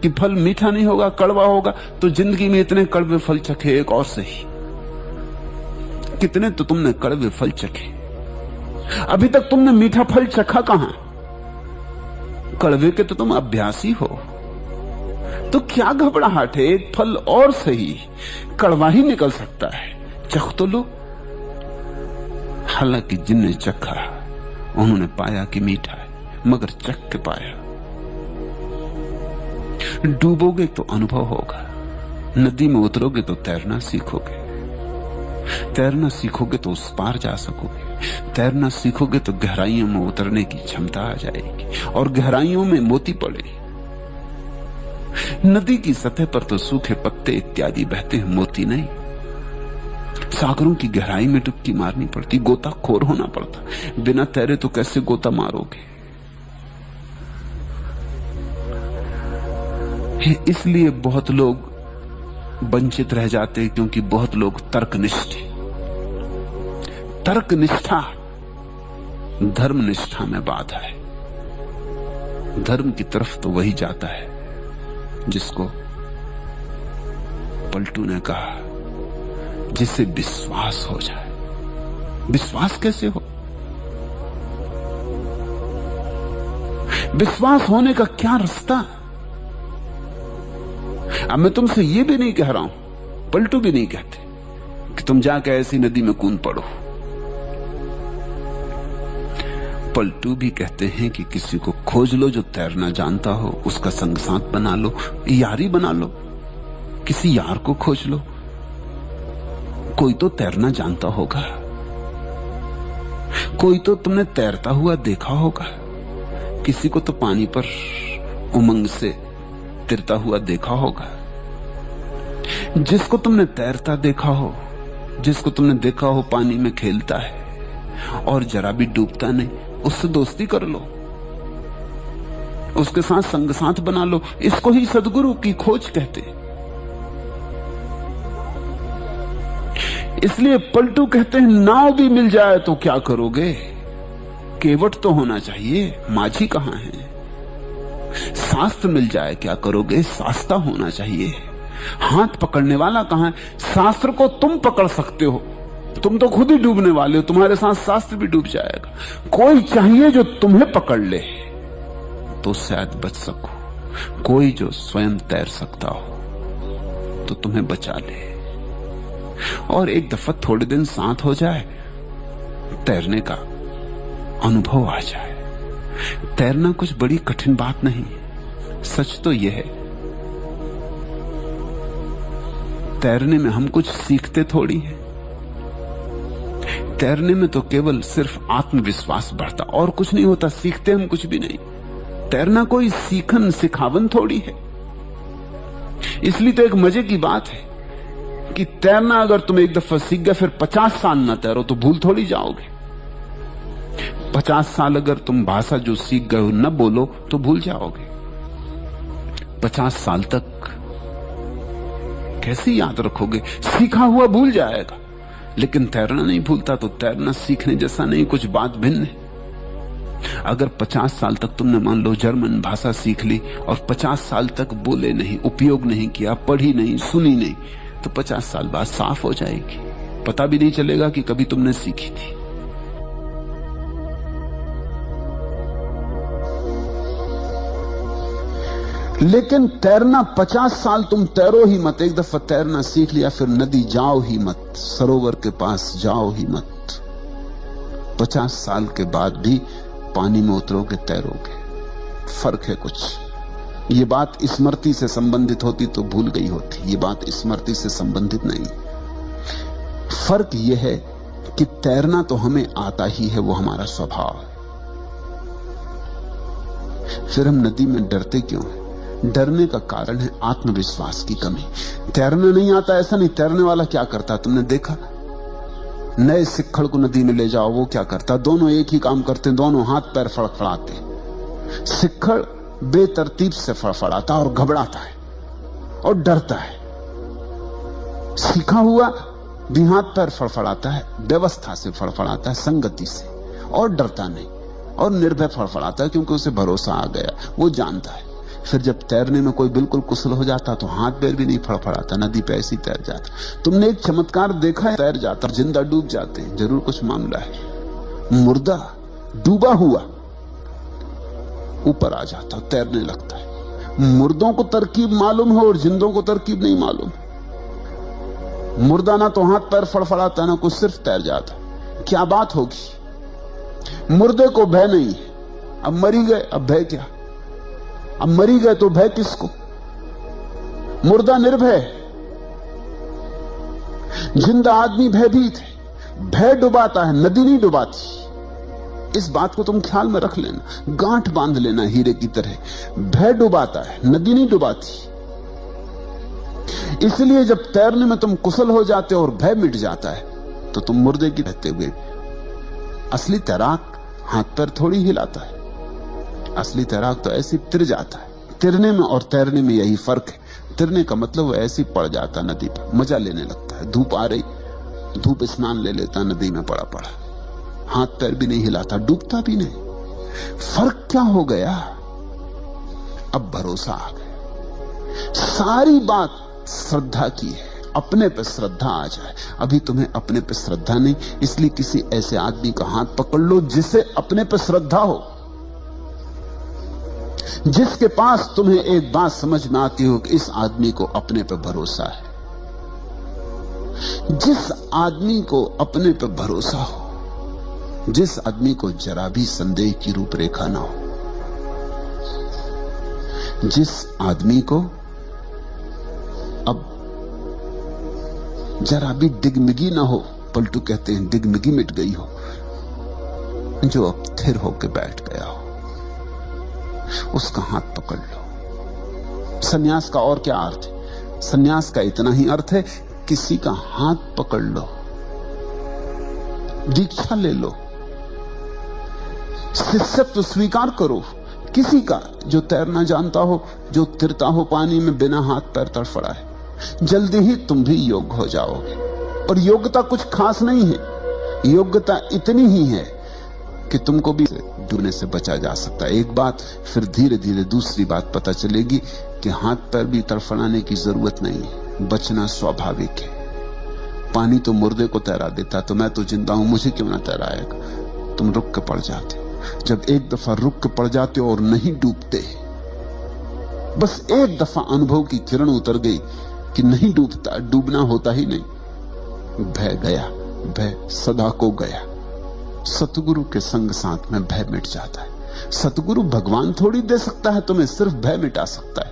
कि फल मीठा नहीं होगा, कड़वा होगा, तो जिंदगी में इतने कड़वे फल चखे एक और सही। कितने तो तुमने कड़वे फल चखे, अभी तक तुमने मीठा फल चखा कहां? कड़वे के तो तुम अभ्यासी हो। तो क्या घबराहट है? एक फल और सही, कड़वा ही निकल सकता है, चख तो लो। हालांकि जिनने चखा उन्होंने पाया कि मीठा है, मगर चख के पाया। डूबोगे तो अनुभव होगा, नदी में उतरोगे तो तैरना सीखोगे, तैरना सीखोगे तो उस पार जा सकोगे, तैरना सीखोगे तो गहराइयों में उतरने की क्षमता आ जाएगी और गहराइयों में मोती पड़े। नदी की सतह पर तो सूखे पत्ते इत्यादि बहते हैं, मोती नहीं। सागरों की गहराई में डुबकी मारनी पड़ती, गोताखोर होना पड़ता। बिना तैरे तो कैसे गोता मारोगे? इसलिए बहुत लोग वंचित रह जाते हैं, क्योंकि बहुत लोग तर्कनिष्ठ हैं। तर्कनिष्ठा धर्मनिष्ठा में बाधा है। धर्म की तरफ तो वही जाता है जिसको पलटू ने कहा, जिससे विश्वास हो जाए। विश्वास कैसे हो? विश्वास होने का क्या रास्ता? अब मैं तुमसे ये भी नहीं कह रहा हूं, पलटू भी नहीं कहते कि तुम जाकर ऐसी नदी में कूद पड़ो। पलटू भी कहते हैं कि किसी को खोज लो जो तैरना जानता हो, उसका संग साथ बना लो, यारी बना लो, किसी यार को खोज लो, कोई तो तैरना जानता होगा, कोई तो तुमने तैरता हुआ देखा होगा, किसी को तो पानी पर उमंग से तिरता हुआ देखा होगा। जिसको तुमने तैरता देखा हो, जिसको तुमने देखा हो पानी में खेलता है और जरा भी डूबता नहीं, उससे दोस्ती कर लो, उसके साथ संग साथ बना लो। इसको ही सद्गुरु की खोज कहते। इसलिए पलटू कहते हैं नाव भी मिल जाए तो क्या करोगे, केवट तो होना चाहिए, माझी कहां है। शास्त्र मिल जाए क्या करोगे, शास्ता होना चाहिए। हाथ पकड़ने वाला कहां है? शास्त्र को तुम पकड़ सकते हो, तुम तो खुद ही डूबने वाले हो, तुम्हारे साथ शास्त्र भी डूब जाएगा। कोई चाहिए जो तुम्हें पकड़ ले तो शायद बच सको, कोई जो स्वयं तैर सकता हो तो तुम्हें बचा ले। और एक दफा थोड़े दिन साथ हो जाए, तैरने का अनुभव आ जाए। तैरना कुछ बड़ी कठिन बात नहीं है। सच तो यह है, तैरने में हम कुछ सीखते थोड़ी है। तैरने में तो केवल सिर्फ आत्मविश्वास बढ़ता, और कुछ नहीं होता। सीखते हम कुछ भी नहीं। तैरना कोई सीखन सिखावन थोड़ी है। इसलिए तो एक मजे की बात है कि तैरना अगर तुम एक दफा सीख गए, फिर 50 साल ना तैरो तो भूल थोड़ी जाओगे। 50 साल अगर तुम भाषा जो सीख गए हो न बोलो तो भूल जाओगे। 50 साल तक कैसे याद रखोगे? सीखा हुआ भूल जाएगा। लेकिन तैरना नहीं भूलता, तो तैरना सीखने जैसा नहीं, कुछ बात भिन्न है। अगर 50 साल तक तुमने मान लो जर्मन भाषा सीख ली और 50 साल तक बोले नहीं, उपयोग नहीं किया, पढ़ी नहीं, सुनी नहीं, तो 50 साल बाद साफ हो जाएगी। पता भी नहीं चलेगा कि कभी तुमने सीखी थी। लेकिन तैरना 50 साल तुम तैरो ही मत। एक दफा तैरना सीख लिया फिर नदी जाओ ही मत, सरोवर के पास जाओ ही मत। 50 साल के बाद भी पानी में उतरोगे, तैरोगे। फर्क है कुछ। ये बात स्मृति से संबंधित होती तो भूल गई होती, ये बात स्मृति से संबंधित नहीं। फर्क यह है कि तैरना तो हमें आता ही है, वो हमारा स्वभाव है। फिर हम नदी में डरते क्यों हैं? डरने का कारण है आत्मविश्वास की कमी। तैरना नहीं आता ऐसा नहीं। तैरने वाला क्या करता तुमने देखा? नए सिक्खड़ को नदी में ले जाओ, वो क्या करता? दोनों एक ही काम करते, दोनों हाथ पैर फड़फड़ाते। सिक्खड़ बेतरतीब से फड़फड़ाता और घबराता है और डरता है। सीखा हुआ भी हाथ पैर फड़फड़ाता है, व्यवस्था से फड़फड़ाता है, संगति से, और डरता नहीं और निर्भय फड़फड़ाता है, क्योंकि उसे भरोसा आ गया, वो जानता है। फिर जब तैरने में कोई बिल्कुल कुशल हो जाता तो हाथ पैर भी नहीं फड़फड़ाता, नदी पे ऐसी तैर जाता। तुमने एक चमत्कार देखा है, तैर जाता, जिंदा डूब जाते हैं, जरूर कुछ मामला है। मुर्दा डूबा हुआ ऊपर आ जाता, तैरने लगता है। मुर्दों को तरकीब मालूम है और जिंदों को तरकीब नहीं मालूम। मुर्दा ना तो हाथ पैर फड़फड़ाता ना कुछ, सिर्फ तैर जाता। क्या बात होगी? मुर्दे को भय नहीं है, अब मरी गए, अब भय क्या? अब मरी गए तो भय किसको? मुर्दा निर्भय, जिंदा आदमी भयभीत है। भय डुबाता है, नदी नहीं डुबाती। इस बात को तुम ख्याल में रख लेना, गांठ बांध लेना हीरे की तरह। भय डुबाता है, नदी नहीं डुबाती। इसलिए जब तैरने में तुम कुशल हो जाते हो और भय मिट जाता है तो तुम मुर्दे की रहते हुए। असली तैराक हाथ पैर थोड़ी हिलाता है, असली तैराक तो ऐसे तिर जाता है। तिरने में और तैरने में यही फर्क है। तिरने का मतलब वो ऐसे ही पड़ जाता नदी पर, मजा लेने लगता है। धूप आ रही, धूप स्नान ले लेता नदी में पड़ा पड़ा, हाथ पैर भी नहीं हिलाता, डूबता भी नहीं। फर्क क्या हो गया? अब भरोसा आ गया। सारी बात श्रद्धा की है, अपने पे श्रद्धा आ जाए। अभी तुम्हें अपने पे श्रद्धा नहीं, इसलिए किसी ऐसे आदमी का हाथ पकड़ लो जिसे अपने पे श्रद्धा हो, जिसके पास तुम्हें एक बात समझ में आती हो कि इस आदमी को अपने पे भरोसा है। जिस आदमी को अपने पे भरोसा हो, जिस आदमी को जरा भी संदेह की रूपरेखा ना हो, जिस आदमी को अब जरा भी डिगमिगी ना हो, पलटू कहते हैं डिगमिगी मिट गई हो, जो अब थिर होकर बैठ गया हो, उसका हाथ पकड़ लो। सन्यास का और क्या अर्थ है? सन्यास का इतना ही अर्थ है, किसी का हाथ पकड़ लो, दीक्षा ले लो, शिष्यत्व स्वीकार करो। किसी का जो तैरना जानता हो, जो तिरता हो पानी में बिना हाथ पैर तड़फड़ाए। जल्दी ही तुम भी योग्य हो जाओगे। और योग्यता कुछ खास नहीं है, योग्यता इतनी ही है कि तुमको भी डूबने से बचा जा सकता है। एक बात, फिर धीरे धीरे दूसरी बात पता चलेगी कि हाथ पैर भी तड़फड़ाने की जरूरत नहीं है, बचना स्वाभाविक है। पानी तो मुर्दे को तैरा देता, तो मैं तो जिंदा हूं, मुझे क्यों ना तैराएगा? तुम रुक के पड़ जाते हो। जब एक दफा रुक के पड़ जाते हो और नहीं डूबते, बस एक दफा अनुभव की किरण उतर गई कि नहीं डूबता, डूबना होता ही नहीं, भय गया, भय सदा को गया। सतगुरु के संग साथ में भय मिट जाता है। सतगुरु भगवान थोड़ी दे सकता है तुम्हें, सिर्फ भय मिटा सकता है।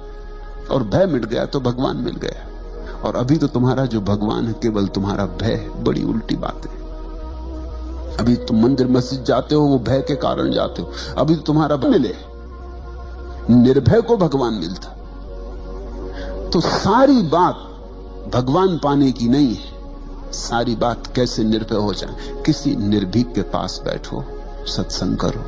और भय मिट गया तो भगवान मिल गया। और अभी तो तुम्हारा जो भगवान है केवल तुम्हारा भय। बड़ी उल्टी बात है। अभी तुम मंदिर मस्जिद जाते हो, वो भय के कारण जाते हो। अभी तो तुम्हारा भय मिले, निर्भय को भगवान मिलता। तो सारी बात भगवान पाने की नहीं है, सारी बात कैसे निर्भय हो जाए। किसी निर्भीक के पास बैठो, सत्संग करो,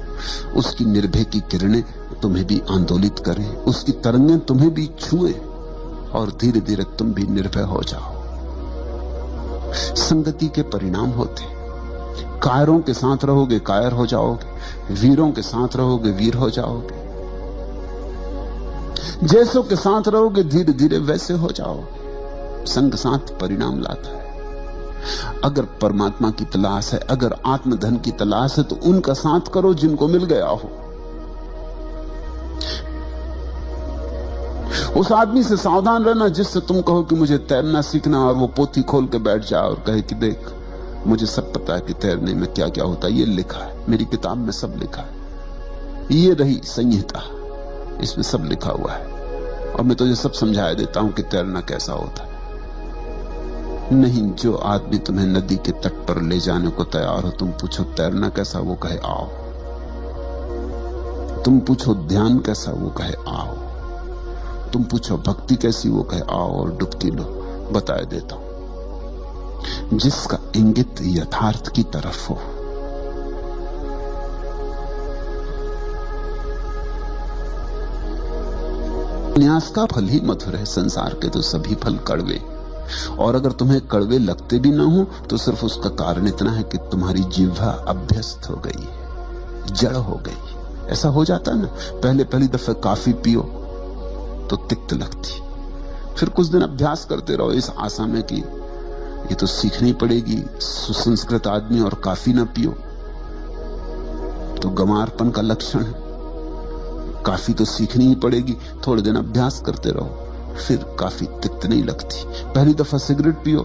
उसकी निर्भय की किरणें तुम्हें भी आंदोलित करें, उसकी तरंगें तुम्हें भी छुए, और धीरे धीरे तुम भी निर्भय हो जाओ। संगति के परिणाम होते। कायरों के साथ रहोगे, कायर हो जाओगे। वीरों के साथ रहोगे, वीर हो जाओगे। जैसों के साथ रहोगे, धीरे धीरे वैसे हो जाओगे। संग साथ परिणाम लाता है। अगर परमात्मा की तलाश है, अगर आत्मधन की तलाश है, तो उनका साथ करो जिनको मिल गया हो। उस आदमी से सावधान रहना जिससे तुम कहो कि मुझे तैरना सीखना, और वो पोथी खोल के बैठ जाए और कहे कि देख, मुझे सब पता है कि तैरने में क्या क्या होता है, ये लिखा है मेरी किताब में, सब लिखा है, ये रही संहिता, इसमें सब लिखा हुआ है, और मैं तुझे सब समझा देता हूं कि तैरना कैसा होता है। नहीं, जो आदमी तुम्हें नदी के तट पर ले जाने को तैयार हो, तुम पूछो तैरना कैसा, वो कहे आओ। तुम पूछो ध्यान कैसा, वो कहे आओ। तुम पूछो भक्ति कैसी, वो कहे आओ और डुबकी लो, बता देता हूं। जिसका इंगित यथार्थ की तरफ हो। न्यास का फल ही मधुर है, संसार के तो सभी फल कड़वे। और अगर तुम्हें कड़वे लगते भी ना हो तो सिर्फ उसका कारण इतना है कि तुम्हारी जिह्वा अभ्यस्त हो गई, जड़ हो गई। ऐसा हो जाता है ना, पहली दफे काफी पियो तो तिक्त लगती, फिर कुछ दिन अभ्यास करते रहो इस आशा में कि ये तो सीखनी पड़ेगी। सुसंस्कृत आदमी और काफी ना पियो तो गंवारपन का लक्षण है, काफी तो सीखनी ही पड़ेगी। थोड़े दिन अभ्यास करते रहो, फिर काफी तिक्त नहीं लगती। पहली दफा सिगरेट पियो,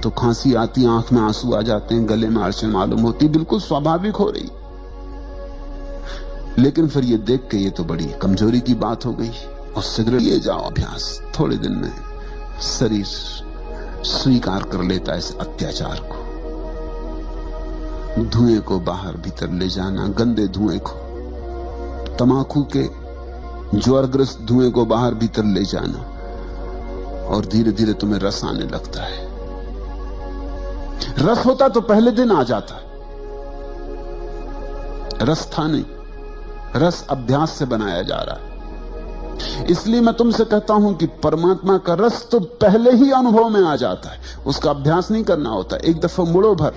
तो खांसी आती, आंख में आंसू आ जाते हैं, गले में अड़चन मालूम होती, बिल्कुल स्वाभाविक हो रही। लेकिन फिर ये देख के ये तो बड़ी कमजोरी की बात हो गई। और सिगरेट लिए जाओ अभ्यास, थोड़े दिन में शरीर स्वीकार कर लेता है इस अत्याचार को। धुएं को बाहर भीतर ले जाना, गंदे धुएं को, तमाकू के ज्वरग्रस्त धुएं को बाहर भीतर ले जाना, और धीरे धीरे तुम्हें रस आने लगता है। रस होता तो पहले दिन आ जाता, रस था नहीं, रस अभ्यास से बनाया जा रहा है। इसलिए मैं तुमसे कहता हूं कि परमात्मा का रस तो पहले ही अनुभव में आ जाता है, उसका अभ्यास नहीं करना होता। एक दफा मुड़ो भर